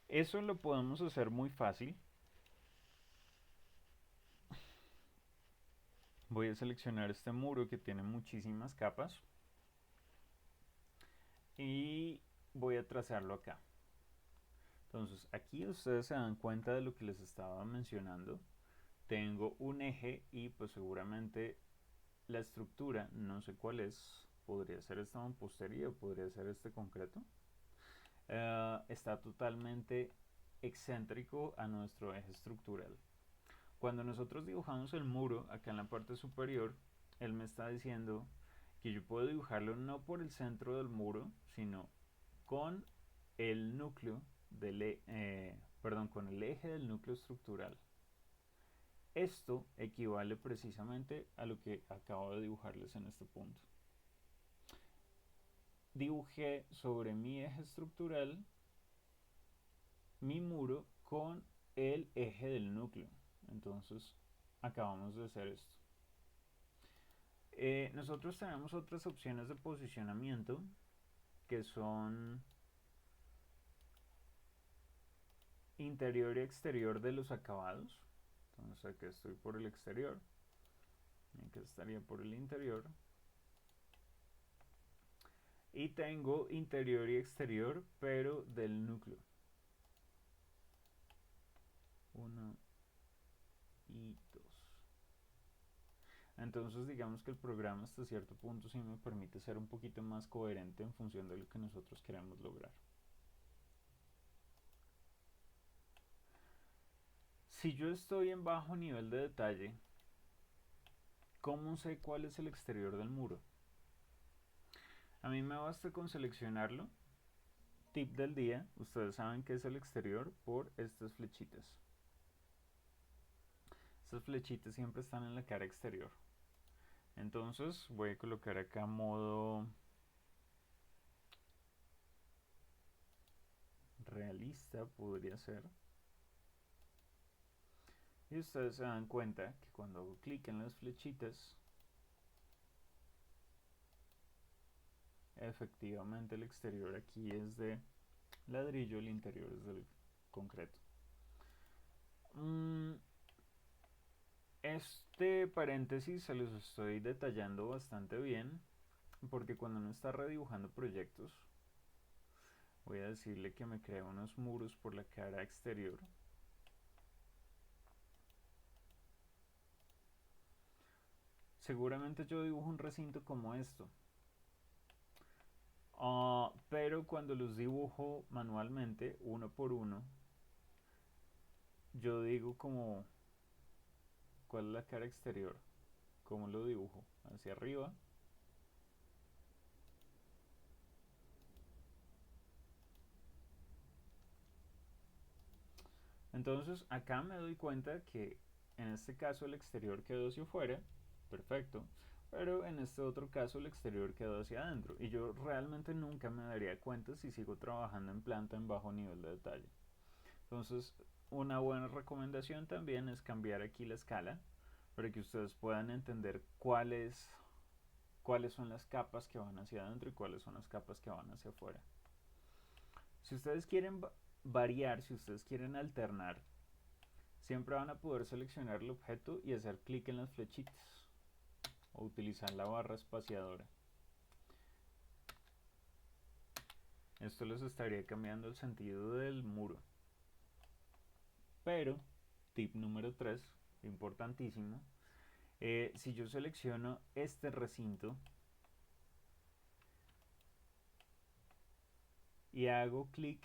Eso lo podemos hacer muy fácil. Voy a seleccionar este muro que tiene muchísimas capas y voy a trazarlo acá. Entonces aquí ustedes se dan cuenta de lo que les estaba mencionando. Tengo un eje y pues seguramente la estructura, no sé cuál es, podría ser esta mampostería o podría ser este concreto, está totalmente excéntrico a nuestro eje estructural. Cuando nosotros dibujamos el muro acá en la parte superior, él me está diciendo que yo puedo dibujarlo no por el centro del muro, sino con el núcleo con el eje del núcleo estructural. Esto equivale precisamente a lo que acabo de dibujarles en este punto. Dibujé sobre mi eje estructural mi muro con el eje del núcleo. Entonces acabamos de hacer esto. Nosotros tenemos otras opciones de posicionamiento que son interior y exterior de los acabados. Entonces aquí estoy por el exterior, aquí estaría por el interior. Y tengo interior y exterior, pero del núcleo. 1 y 2. Entonces digamos que el programa hasta cierto punto sí me permite ser un poquito más coherente en función de lo que nosotros queremos lograr. Si yo estoy en bajo nivel de detalle, ¿cómo sé cuál es el exterior del muro? A mí me basta con seleccionarlo. Tip del día, ustedes saben que es el exterior por estas flechitas. Estas flechitas siempre están en la cara exterior. Entonces voy a colocar acá modo realista, podría ser. Y ustedes se dan cuenta que cuando hago clic en las flechitas, efectivamente el exterior aquí es de ladrillo, el interior es del concreto. Este paréntesis se los estoy detallando bastante bien porque cuando uno está redibujando proyectos, voy a decirle que me crea unos muros por la cara exterior. Seguramente yo dibujo un recinto como esto. Pero cuando los dibujo manualmente, uno por uno, yo digo como cuál es la cara exterior, cómo lo dibujo, hacia arriba. Entonces acá me doy cuenta que en este caso el exterior quedó hacia afuera, perfecto, pero en este otro caso el exterior quedó hacia adentro y yo realmente nunca me daría cuenta si sigo trabajando en planta en bajo nivel de detalle. Entonces una buena recomendación también es cambiar aquí la escala. para que ustedes puedan entender cuáles son las capas que van hacia adentro y cuáles son las capas que van hacia afuera. Si ustedes quieren variar, si ustedes quieren alternar, siempre van a poder seleccionar el objeto y hacer clic en las flechitas o utilizar la barra espaciadora. Esto les estaría cambiando el sentido del muro. Pero, tip número 3, importantísimo, si yo selecciono este recinto y hago clic,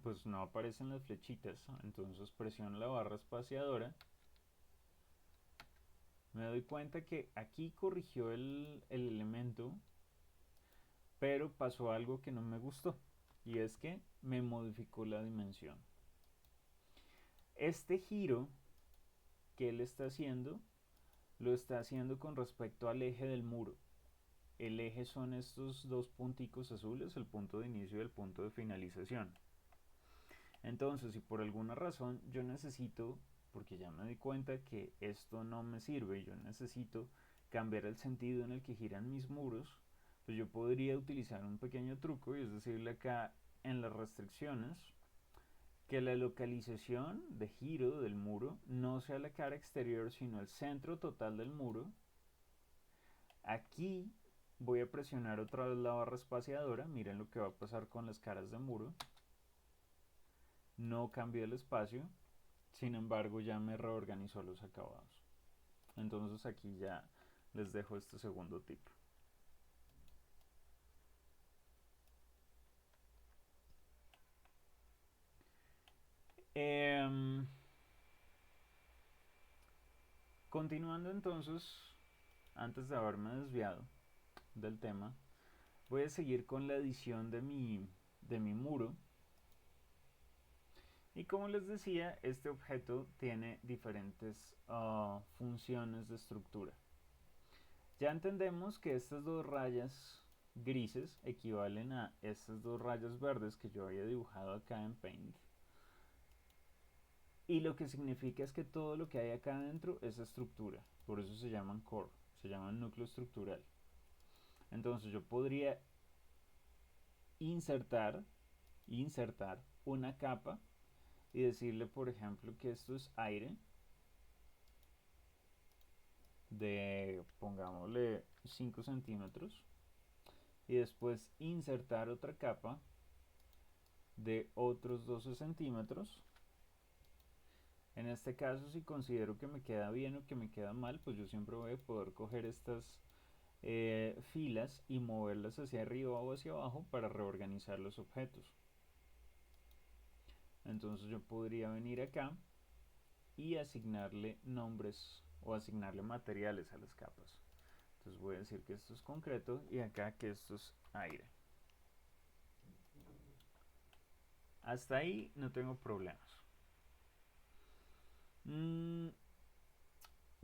pues no aparecen las flechitas, entonces presiono la barra espaciadora, me doy cuenta que aquí corrigió el elemento, pero pasó algo que no me gustó, y es que me modificó la dimensión. Este giro que él está haciendo, lo está haciendo con respecto al eje del muro. El eje son estos dos punticos azules, el punto de inicio y el punto de finalización. Entonces, si por alguna razón yo necesito, porque ya me di cuenta que esto no me sirve, yo necesito cambiar el sentido en el que giran mis muros, pues yo podría utilizar un pequeño truco, y es decirle acá en las restricciones que la localización de giro del muro no sea la cara exterior, sino el centro total del muro. Aquí voy a presionar otra vez la barra espaciadora, miren lo que va a pasar con las caras de muro. No cambié el espacio, sin embargo ya me reorganizó los acabados. Entonces aquí ya les dejo este segundo tip. Continuando entonces, antes de haberme desviado del tema, voy a seguir con la edición de mi muro. Y como les decía, este objeto tiene diferentes funciones de estructura. Ya entendemos que estas dos rayas grises equivalen a estas dos rayas verdes que yo había dibujado acá en Paint. Y lo que significa es que todo lo que hay acá adentro es estructura. Por eso se llaman core, se llaman núcleo estructural. Entonces yo podría insertar una capa y decirle, por ejemplo, que esto es aire de, pongámosle, 5 centímetros, y después insertar otra capa de otros 12 centímetros. En este caso, si considero que me queda bien o que me queda mal, pues yo siempre voy a poder coger estas filas y moverlas hacia arriba o hacia abajo para reorganizar los objetos. Entonces yo podría venir acá y asignarle nombres o asignarle materiales a las capas. Entonces voy a decir que esto es concreto y acá que esto es aire. Hasta ahí no tengo problemas.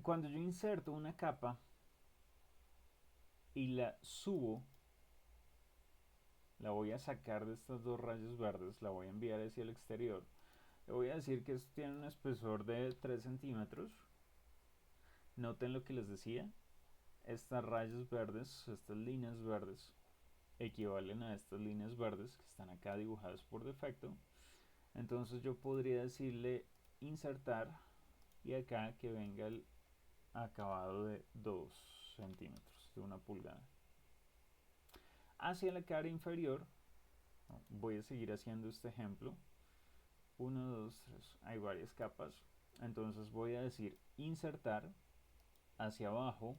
Cuando yo inserto una capa y la subo, la voy a sacar de estas dos rayas verdes, la voy a enviar hacia el exterior. Le voy a decir que esto tiene un espesor de 3 centímetros. Noten lo que les decía. Estas rayas verdes, estas líneas verdes, equivalen a estas líneas verdes que están acá dibujadas por defecto. Entonces yo podría decirle insertar y acá que venga el acabado de 2 centímetros, de 1 pulgada. Hacia la cara inferior, voy a seguir haciendo este ejemplo. 1, 2, 3, hay varias capas. Entonces voy a decir insertar hacia abajo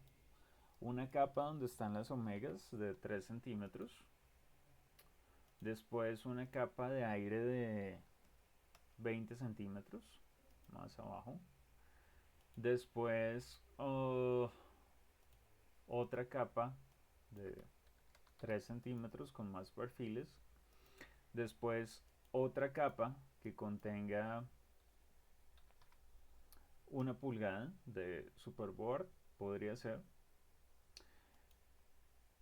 una capa donde están las omegas de 3 centímetros. Después una capa de aire de 20 centímetros más abajo. Después otra capa de 3 centímetros con más perfiles. Después otra capa que contenga 1 pulgada de superboard, podría ser.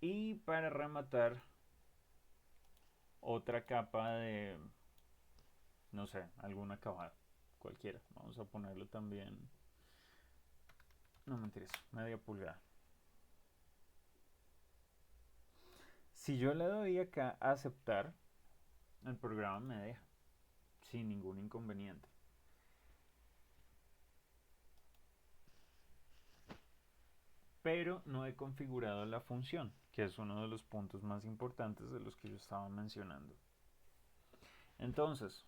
Y para rematar, otra capa de, no sé, algún acabado, cualquiera. Vamos a ponerlo también no mentiras, media pulgada. Si yo le doy acá a aceptar, el programa me deja sin ningún inconveniente. Pero no he configurado la función, que es uno de los puntos más importantes de los que yo estaba mencionando. Entonces,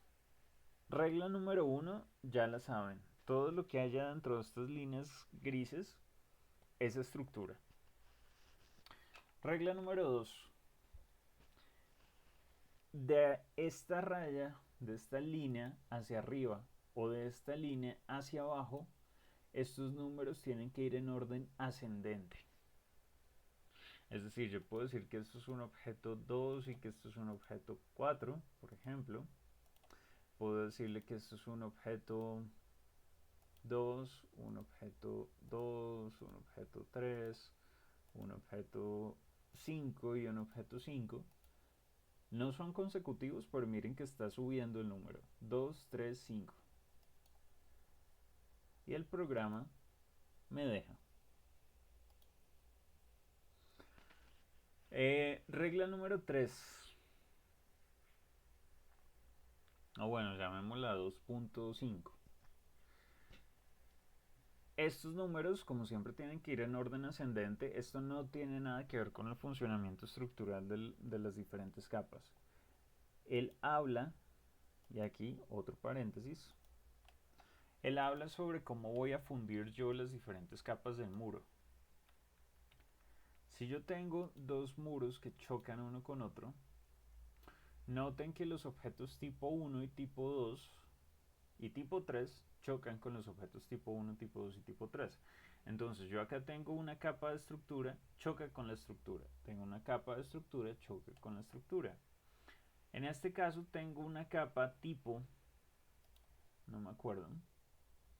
regla número 1, ya la saben. Todo lo que haya dentro de estas líneas grises es estructura. Regla número 2. De esta raya, de esta línea hacia arriba o de esta línea hacia abajo, estos números tienen que ir en orden ascendente. Es decir, yo puedo decir que esto es un objeto 2 y que esto es un objeto 4, por ejemplo. Puedo decirle que esto es un objeto 2, un objeto 2, un objeto 3, un objeto 5 y un objeto 5. No son consecutivos, pero miren que está subiendo el número. 2, 3, 5. Y el programa me deja. Regla número 3. O bueno, llamémosla 2.5. Estos números, como siempre, tienen que ir en orden ascendente. Esto no tiene nada que ver con el funcionamiento estructural de las diferentes capas. Él habla, y aquí otro paréntesis, él habla sobre cómo voy a fundir yo las diferentes capas del muro. Si yo tengo dos muros que chocan uno con otro, noten que los objetos tipo 1 y tipo 2 y tipo 3 chocan con los objetos tipo 1, tipo 2 y tipo 3. Entonces yo acá tengo una capa de estructura, choca con la estructura. Tengo una capa de estructura, choca con la estructura. En este caso tengo una capa tipo, no me acuerdo,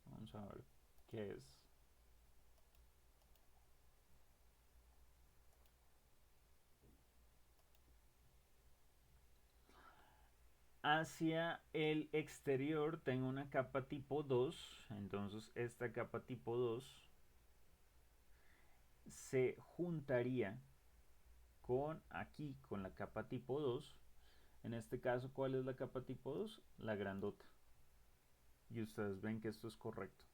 vamos a ver qué es. Hacia el exterior tengo una capa tipo 2, entonces esta capa tipo 2 se juntaría con aquí, con la capa tipo 2. En este caso, ¿cuál es la capa tipo 2? La grandota. Y ustedes ven que esto es correcto.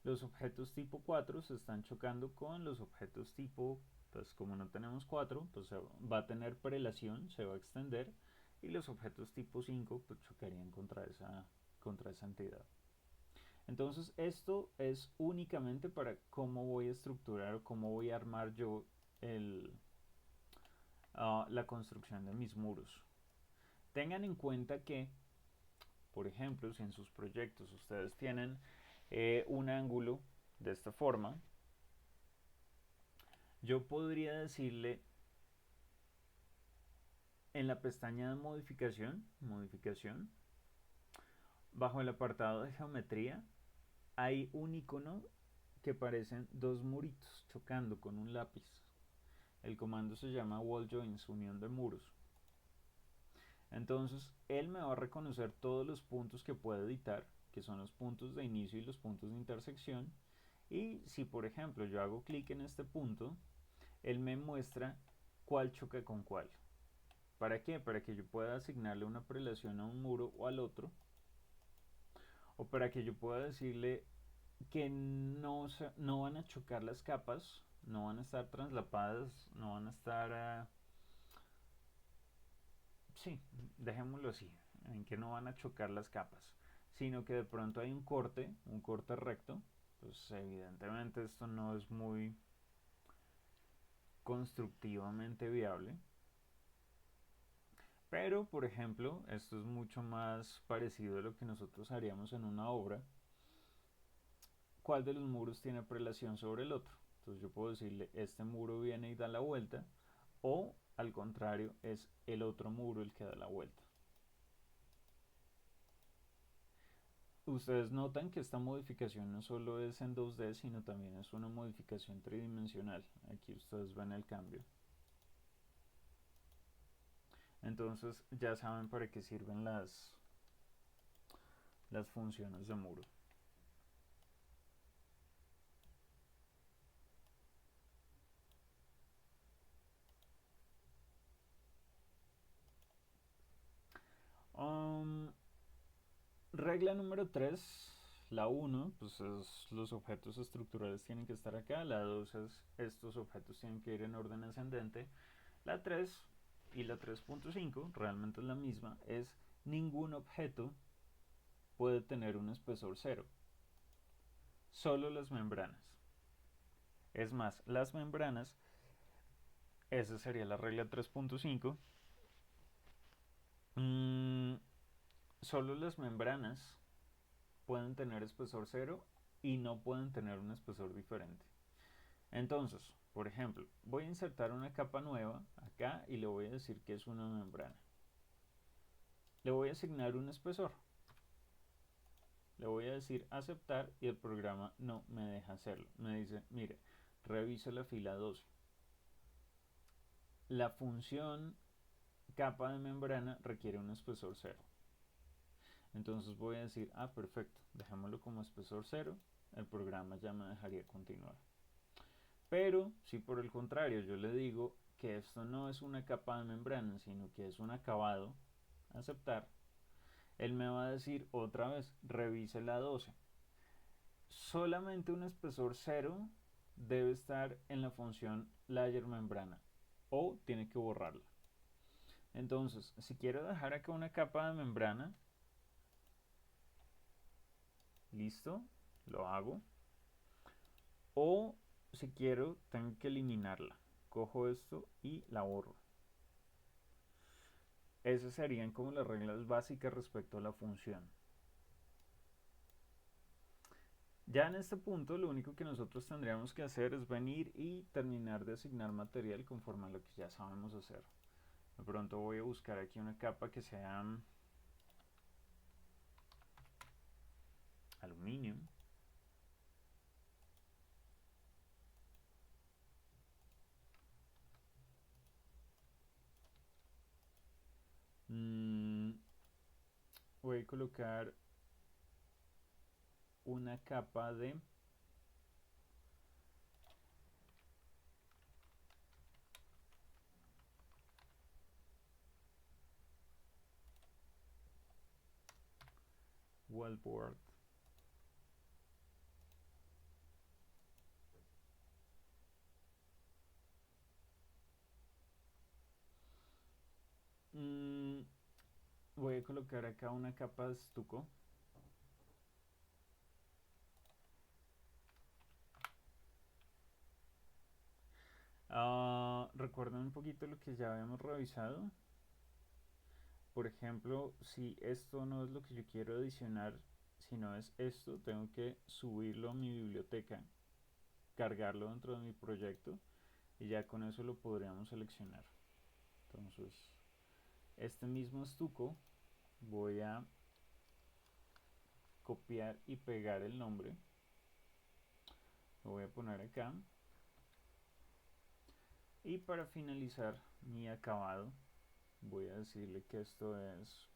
Los objetos tipo 4 se están chocando con los objetos tipo, pues como no tenemos 4, pues va a tener prelación, se va a extender. Y los objetos tipo 5 pues chocarían contra esa entidad. Entonces esto es únicamente para cómo voy a estructurar o cómo voy a armar yo la construcción de mis muros. Tengan en cuenta que, por ejemplo, si en sus proyectos ustedes tienen un ángulo de esta forma, yo podría decirle en la pestaña de modificación, bajo el apartado de geometría, hay un icono que parecen dos muritos chocando con un lápiz. El comando se llama wall joins, unión de muros. Entonces, él me va a reconocer todos los puntos que puede editar, que son los puntos de inicio y los puntos de intersección. Y si, por ejemplo, yo hago clic en este punto, él me muestra cuál choca con cuál. ¿Para qué? Para que yo pueda asignarle una prelación a un muro o al otro. O para que yo pueda decirle que no van a chocar las capas, no van a estar traslapadas, no van a estar... sí, dejémoslo así, en que no van a chocar las capas, sino que de pronto hay un corte recto, pues evidentemente esto no es muy constructivamente viable, pero por ejemplo esto es mucho más parecido a lo que nosotros haríamos en una obra. ¿Cuál de los muros tiene prelación sobre el otro? Entonces yo puedo decirle este muro viene y da la vuelta, o al contrario es el otro muro el que da la vuelta. Ustedes notan que esta modificación no solo es en 2D, sino también es una modificación tridimensional. Aquí ustedes ven el cambio. Entonces ya saben para qué sirven las funciones de muro. Um, Regla número 3, la uno, pues es los objetos estructurales tienen que estar acá. La 2 es estos objetos tienen que ir en orden ascendente. La 3 y la 3.5, realmente es la misma, es ningún objeto puede tener un espesor cero, solo las membranas. Es más, las membranas, esa sería la regla 3.5, solo las membranas pueden tener espesor cero y no pueden tener un espesor diferente. Entonces, por ejemplo, voy a insertar una capa nueva acá y le voy a decir que es una membrana. Le voy a asignar un espesor. Le voy a decir aceptar y el programa no me deja hacerlo. Me dice, mire, revise la fila 12. La función capa de membrana requiere un espesor cero. Entonces voy a decir, perfecto, dejémoslo como espesor cero, el programa ya me dejaría continuar. Pero si por el contrario yo le digo que esto no es una capa de membrana, sino que es un acabado, aceptar, él me va a decir otra vez, revise la 12. Solamente un espesor cero debe estar en la función layer membrana o tiene que borrarla. Entonces, si quiero dejar acá una capa de membrana, listo, lo hago. O si quiero, tengo que eliminarla. Cojo esto y la borro. Esas serían como las reglas básicas respecto a la función. Ya en este punto lo único que nosotros tendríamos que hacer es venir y terminar de asignar material conforme a lo que ya sabemos hacer. De pronto voy a buscar aquí una capa que sea aluminio. Voy a colocar una capa de wallboard. Voy a colocar acá una capa de estuco. Recuerden un poquito lo que ya habíamos revisado. Por ejemplo, si esto no es lo que yo quiero adicionar, sino es esto, tengo que subirlo a mi biblioteca, cargarlo dentro de mi proyecto y ya con eso lo podríamos seleccionar. Entonces, este mismo estuco voy a copiar y pegar el nombre. Lo voy a poner acá. Y para finalizar mi acabado, voy a decirle que esto es,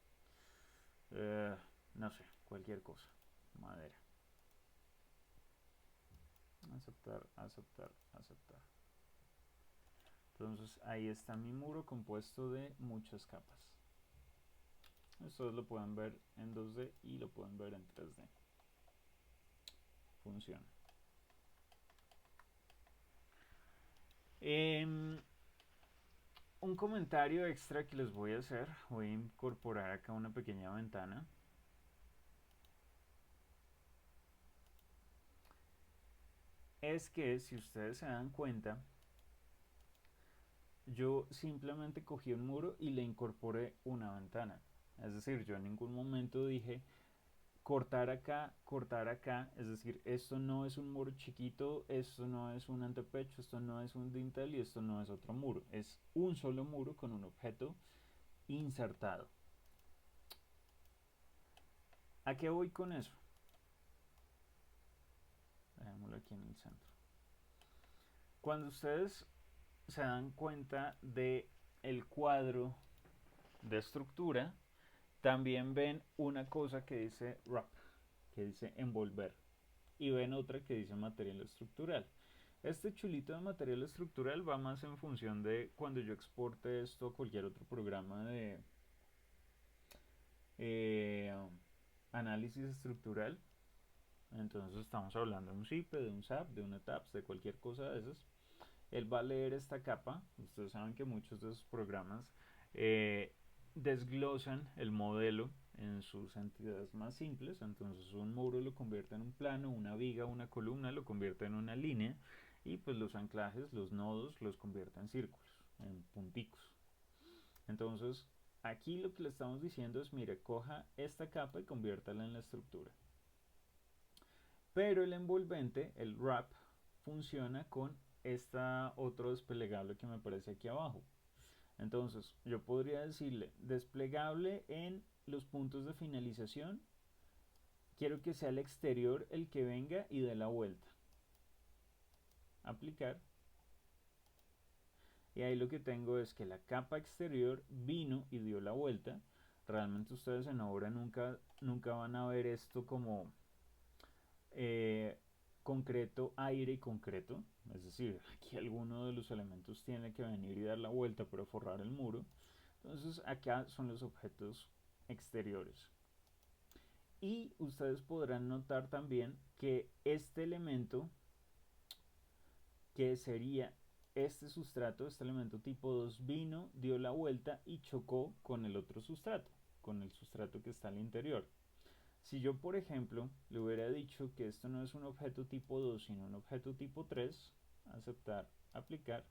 no sé, cualquier cosa, madera. Aceptar, aceptar, aceptar. Entonces ahí está mi muro compuesto de muchas capas. Ustedes lo pueden ver en 2D y lo pueden ver en 3D. Funciona. Un comentario extra que les voy a hacer. Voy a incorporar acá una pequeña ventana. Es que si ustedes se dan cuenta, yo simplemente cogí un muro y le incorporé una ventana. Es decir, yo en ningún momento dije cortar acá, es decir, esto no es un muro chiquito, esto no es un antepecho, esto no es un dintel y esto no es otro muro, es un solo muro con un objeto insertado. ¿A qué voy con eso? Dejémoslo aquí en el centro. Cuando ustedes se dan cuenta de el cuadro de estructura, también ven una cosa que dice wrap, que dice envolver, y ven otra que dice material estructural. Este chulito de material estructural va más en función de cuando yo exporte esto a cualquier otro programa Eh, Análisis estructural. Entonces estamos hablando de un SIPE, de un SAP, de una TAPS, de cualquier cosa de esas. Él va a leer esta capa. Ustedes saben que muchos de esos programas eh, desglosan el modelo en sus entidades más simples. Entonces un muro lo convierte en un plano, una viga, una columna lo convierte en una línea y pues los anclajes, los nodos los convierte en círculos, en punticos. Entonces aquí lo que le estamos diciendo es, mire, coja esta capa y conviértala en la estructura. Pero el envolvente, el wrap, funciona con esta otro desplegable que me aparece aquí abajo. Entonces yo podría decirle desplegable en los puntos de finalización. Quiero que sea el exterior el que venga y dé la vuelta. Aplicar. Y ahí lo que tengo es que la capa exterior vino y dio la vuelta. Realmente ustedes en obra nunca van a ver esto como eh, concreto, aire y concreto. Es decir, aquí alguno de los elementos tiene que venir y dar la vuelta para forrar el muro. Entonces acá son los objetos exteriores. Y ustedes podrán notar también que este elemento, que sería este sustrato, este elemento tipo 2, vino, dio la vuelta y chocó con el otro sustrato, con el sustrato que está al interior. Si yo, por ejemplo, le hubiera dicho que esto no es un objeto tipo 2, sino un objeto tipo 3, aceptar, aplicar,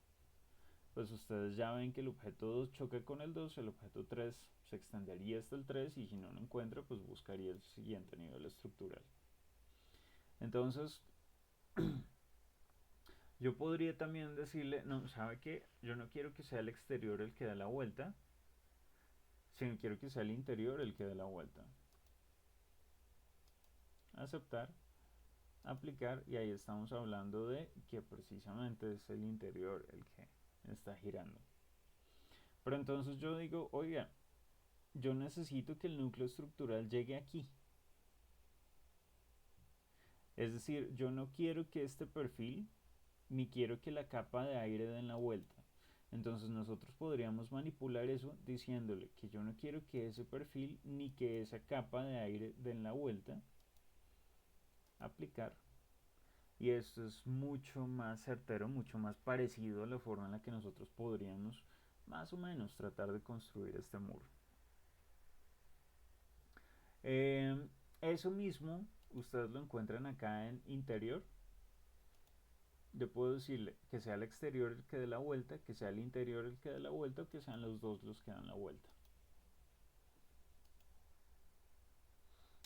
pues ustedes ya ven que el objeto 2 choca con el 2, el objeto 3 se extendería hasta el 3 y si no lo encuentra, pues buscaría el siguiente nivel estructural. Entonces, yo podría también decirle, no, ¿sabe qué? Yo no quiero que sea el exterior el que da la vuelta, sino quiero que sea el interior el que dé la vuelta. Aceptar, aplicar, y ahí estamos hablando de que precisamente es el interior el que está girando. Pero entonces yo digo, oiga, yo necesito que el núcleo estructural llegue aquí. Es decir, yo no quiero que este perfil, ni quiero que la capa de aire den la vuelta. Entonces nosotros podríamos manipular eso diciéndole que yo no quiero que ese perfil ni que esa capa de aire den la vuelta. Aplicar. Y esto es mucho más certero, mucho más parecido a la forma en la que nosotros podríamos más o menos tratar de construir este muro. Eso mismo ustedes lo encuentran acá en interior. Yo puedo decirle que sea el exterior el que dé la vuelta, que sea el interior el que dé la vuelta o que sean los dos los que dan la vuelta.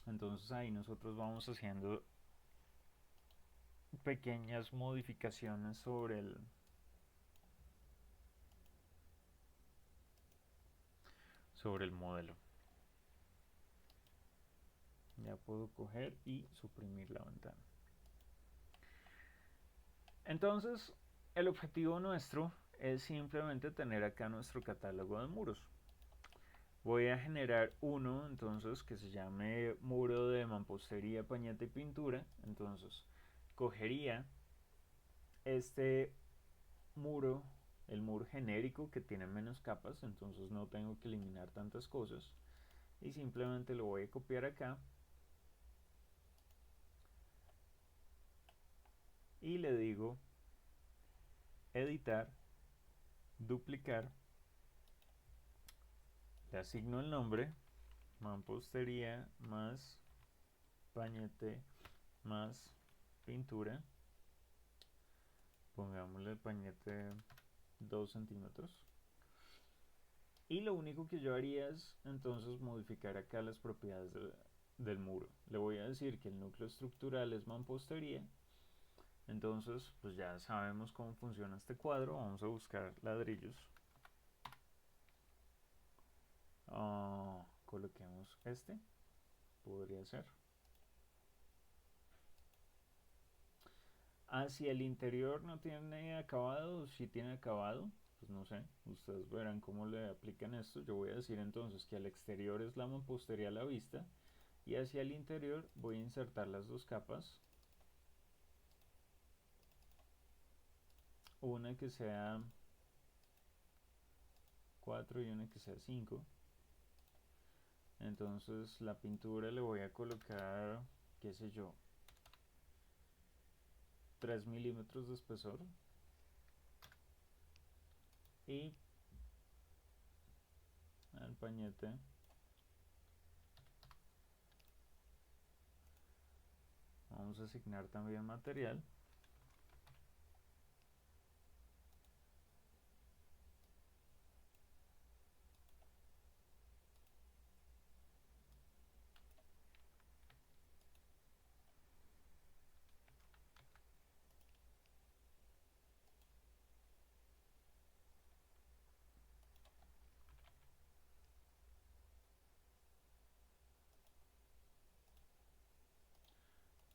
Entonces ahí nosotros vamos haciendo pequeñas modificaciones sobre el modelo. Ya puedo coger y suprimir la ventana. Entonces, el objetivo nuestro es simplemente tener acá nuestro catálogo de muros. Voy a generar uno entonces que se llame muro de mampostería, pañete y pintura. Entonces, cogería este muro, el muro genérico que tiene menos capas, entonces no tengo que eliminar tantas cosas. Y simplemente lo voy a copiar acá. Y le digo editar, duplicar, le asigno el nombre, mampostería más pañete más pintura, pongámosle el pañete 2 centímetros. Y lo único que yo haría es entonces modificar acá las propiedades del muro. Le voy a decir que el núcleo estructural es mampostería. Entonces, pues ya sabemos cómo funciona este cuadro. Vamos a buscar ladrillos. Coloquemos este. Podría ser. Hacia el interior no tiene acabado. Si tiene acabado, pues no sé. Ustedes verán cómo le aplican esto. Yo voy a decir entonces que al exterior es la mampostería a la vista. Y hacia el interior voy a insertar las dos capas. Una que sea 4 y una que sea 5. Entonces la pintura le voy a colocar, qué sé yo, 3 milímetros de espesor y al pañete vamos a asignar también material.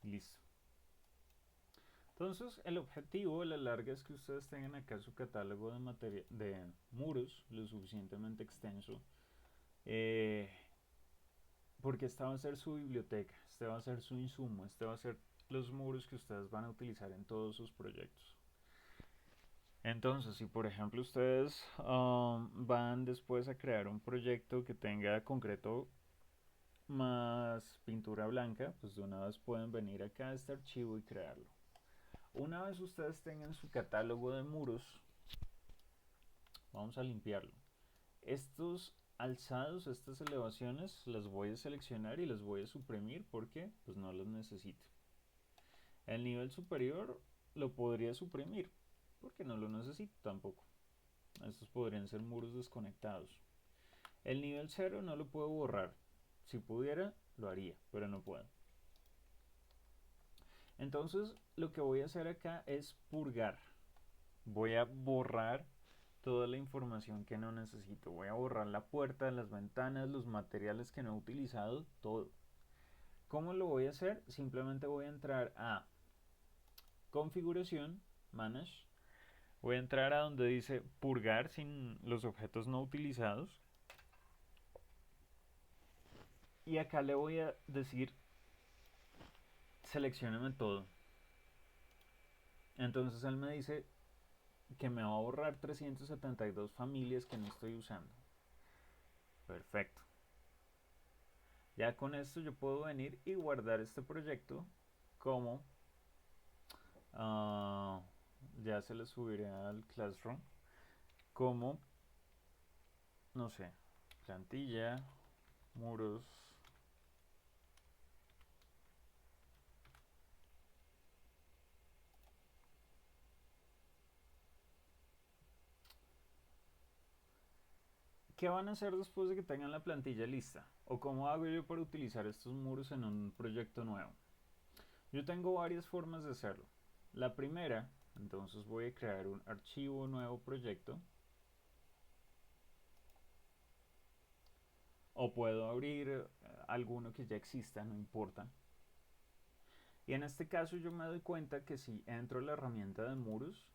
Listo. Entonces el objetivo a la larga es que ustedes tengan acá su catálogo de muros lo suficientemente extenso, eh, porque esta va a ser su biblioteca, este va a ser su insumo, este va a ser los muros que ustedes van a utilizar en todos sus proyectos. Entonces, si por ejemplo ustedes van después a crear un proyecto que tenga concreto más pintura blanca, pues de una vez pueden venir acá a este archivo y crearlo. Una vez ustedes tengan su catálogo de muros, vamos a limpiarlo. Estos alzados, estas elevaciones, las voy a seleccionar y las voy a suprimir porque pues no los necesito. El nivel superior lo podría suprimir porque no lo necesito tampoco. Estos podrían ser muros desconectados. El nivel 0 no lo puedo borrar. Si pudiera, lo haría, pero no puedo. Entonces, lo que voy a hacer acá es purgar. Voy a borrar toda la información que no necesito. Voy a borrar la puerta, las ventanas, los materiales que no he utilizado, todo. ¿Cómo lo voy a hacer? Simplemente voy a entrar a configuración, manage. Voy a entrar a donde dice purgar sin los objetos no utilizados. Y acá le voy a decir seleccióname todo. Entonces él me dice que me va a borrar 372 familias que no estoy usando. Perfecto. Ya con esto yo puedo venir y guardar este proyecto como ya se le subiré al Classroom como, no sé, plantilla, muros. ¿Qué van a hacer después de que tengan la plantilla lista? ¿O cómo hago yo para utilizar estos muros en un proyecto nuevo? Yo tengo varias formas de hacerlo. La primera, entonces voy a crear un archivo nuevo proyecto. O puedo abrir alguno que ya exista, no importa. Y en este caso yo me doy cuenta que si entro a la herramienta de muros,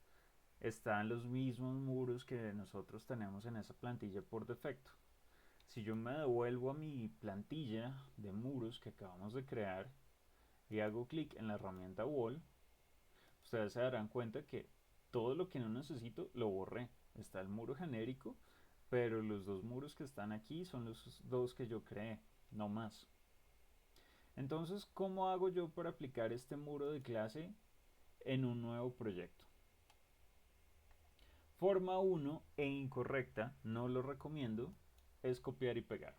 están los mismos muros que nosotros tenemos en esa plantilla por defecto. Si yo me devuelvo a mi plantilla de muros que acabamos de crear y hago clic en la herramienta Wall, ustedes se darán cuenta que todo lo que no necesito lo borré. Está el muro genérico, pero los dos muros que están aquí son los dos que yo creé, no más. Entonces, ¿cómo hago yo para aplicar este muro de clase en un nuevo proyecto? Forma 1 e incorrecta, no lo recomiendo, es copiar y pegar.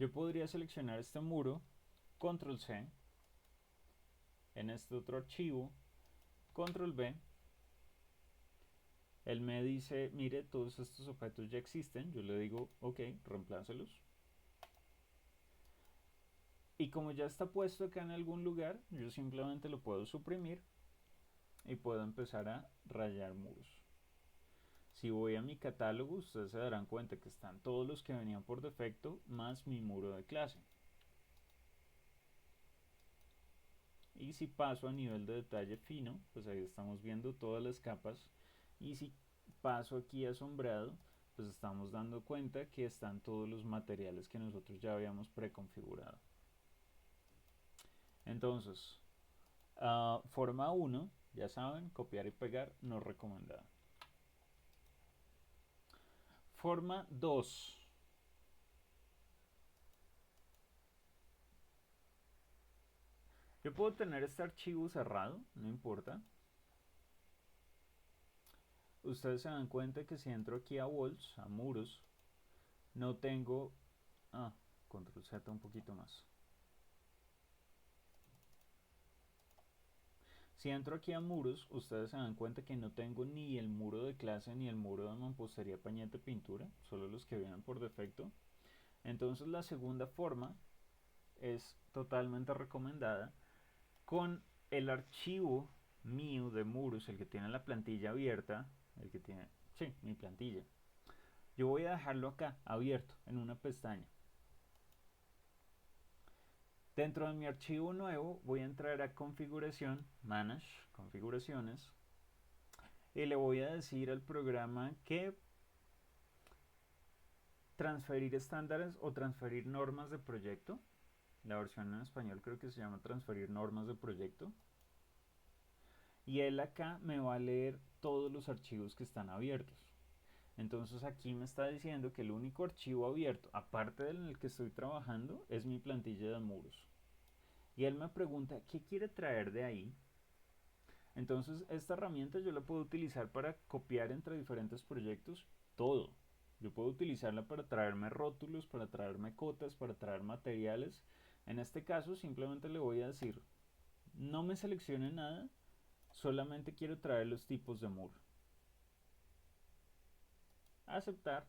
Yo podría seleccionar este muro, control C, en este otro archivo, control V. Él me dice, mire, todos estos objetos ya existen. Yo le digo, ok, reemplácelos. Y como ya está puesto acá en algún lugar, yo simplemente lo puedo suprimir y puedo empezar a rayar muros. Si voy a mi catálogo, ustedes se darán cuenta que están todos los que venían por defecto, más mi muro de clase. Y si paso a nivel de detalle fino, pues ahí estamos viendo todas las capas. Y si paso aquí a sombreado, pues estamos dando cuenta que están todos los materiales que nosotros ya habíamos preconfigurado. Entonces, forma 1, ya saben, copiar y pegar no recomendado. Forma 2. Yo puedo tener este archivo cerrado, no importa. Ustedes se dan cuenta que si entro aquí a walls, a muros, no tengo... control Z un poquito más. Si entro aquí a muros, ustedes se dan cuenta que no tengo ni el muro de clase ni el muro de mampostería, pañete, pintura, solo los que vienen por defecto. Entonces la segunda forma es totalmente recomendada. Con el archivo mío de muros, el que tiene la plantilla abierta, el que tiene, sí, mi plantilla, yo voy a dejarlo acá abierto en una pestaña. Dentro de mi archivo nuevo voy a entrar a configuración, manage, configuraciones, y le voy a decir al programa que transferir estándares o transferir normas de proyecto. La versión en español creo que se llama transferir normas de proyecto. Y él acá me va a leer todos los archivos que están abiertos. Entonces aquí me está diciendo que el único archivo abierto, aparte del en el que estoy trabajando, es mi plantilla de muros. Y él me pregunta qué quiere traer de ahí. Entonces esta herramienta yo la puedo utilizar para copiar entre diferentes proyectos todo. Yo puedo utilizarla para traerme rótulos, para traerme cotas, para traer materiales. En este caso simplemente le voy a decir, no me seleccione nada, solamente quiero traer los tipos de muro. Aceptar.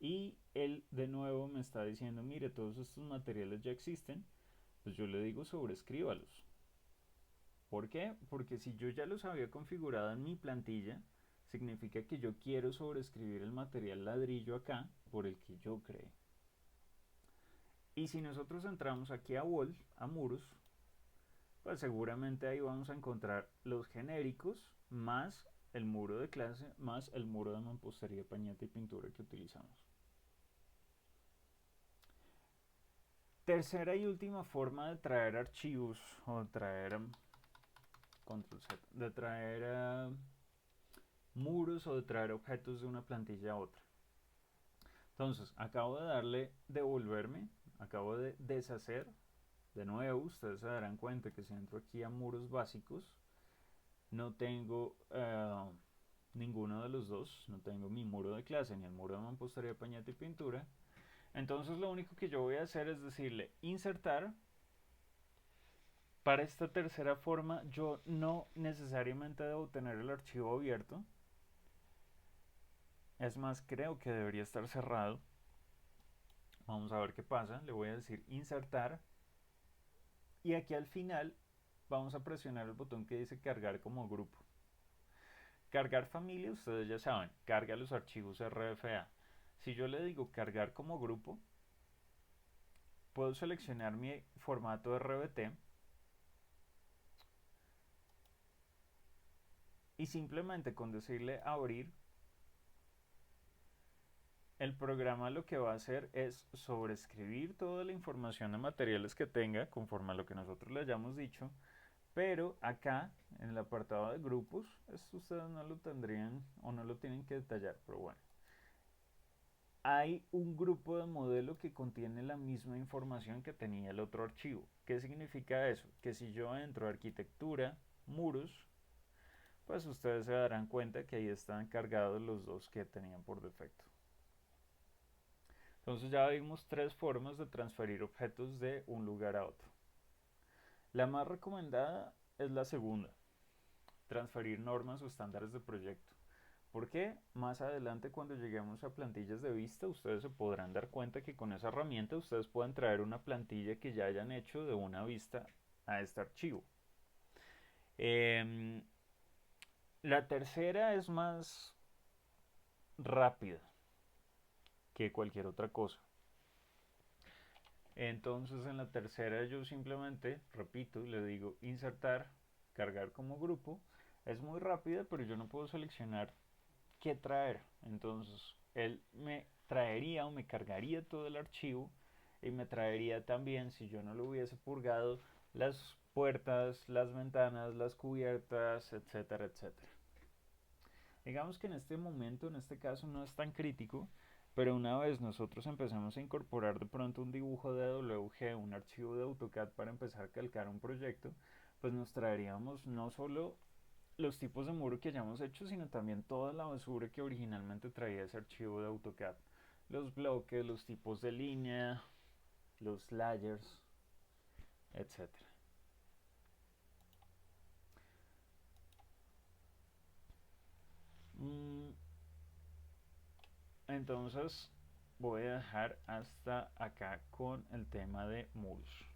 Y él de nuevo me está diciendo, mire, todos estos materiales ya existen. Pues yo le digo sobrescríbalos. ¿Por qué? Porque si yo ya los había configurado en mi plantilla, significa que yo quiero sobreescribir el material ladrillo acá por el que yo creé. Y si nosotros entramos aquí a wall, a muros, pues seguramente ahí vamos a encontrar los genéricos más el muro de clase más el muro de mampostería, pañete y pintura que utilizamos. Tercera y última forma de traer archivos o de traer control Z, de traer muros o de traer objetos de una plantilla a otra. Entonces, acabo de darle devolverme, acabo de deshacer. De nuevo, ustedes se darán cuenta que si entro aquí a muros básicos, no tengo ninguno de los dos, no tengo mi muro de clase ni el muro de mampostería, pañete y pintura. Entonces lo único que yo voy a hacer es decirle insertar. Para esta tercera forma yo no necesariamente debo tener el archivo abierto. Es más, creo que debería estar cerrado. Vamos a ver qué pasa. Le voy a decir insertar. Y aquí al final vamos a presionar el botón que dice cargar como grupo. Cargar familia, ustedes ya saben, carga los archivos RFA. Si yo le digo cargar como grupo, puedo seleccionar mi formato RBT y simplemente con decirle abrir, el programa lo que va a hacer es sobreescribir toda la información de materiales que tenga conforme a lo que nosotros le hayamos dicho, pero acá en el apartado de grupos, esto ustedes no lo tendrían o no lo tienen que detallar, pero bueno. Hay un grupo de modelo que contiene la misma información que tenía el otro archivo. ¿Qué significa eso? Que si yo entro a arquitectura, muros, pues ustedes se darán cuenta que ahí están cargados los dos que tenían por defecto. Entonces ya vimos tres formas de transferir objetos de un lugar a otro. La más recomendada es la segunda, transferir normas o estándares de proyecto. Porque más adelante cuando lleguemos a plantillas de vista, ustedes se podrán dar cuenta que con esa herramienta ustedes pueden traer una plantilla que ya hayan hecho de una vista a este archivo. La tercera es más rápida que cualquier otra cosa. Entonces en la tercera yo simplemente, repito, le digo insertar, cargar como grupo. Es muy rápida, pero yo no puedo seleccionar qué traer. Entonces él me traería o me cargaría todo el archivo y me traería también, si yo no lo hubiese purgado, las puertas, las ventanas, las cubiertas, etcétera, etcétera. Digamos que en este momento, en este caso, no es tan crítico, Pero una vez nosotros empezamos a incorporar de pronto un dibujo de AWG, un archivo de AutoCAD para empezar a calcar un proyecto, pues nos traeríamos no solo los tipos de muro que hayamos hecho, sino también toda la basura que originalmente traía ese archivo de AutoCAD. Los bloques, los tipos de línea, los layers, etcétera. Mm, Entonces voy a dejar hasta acá con el tema de muros.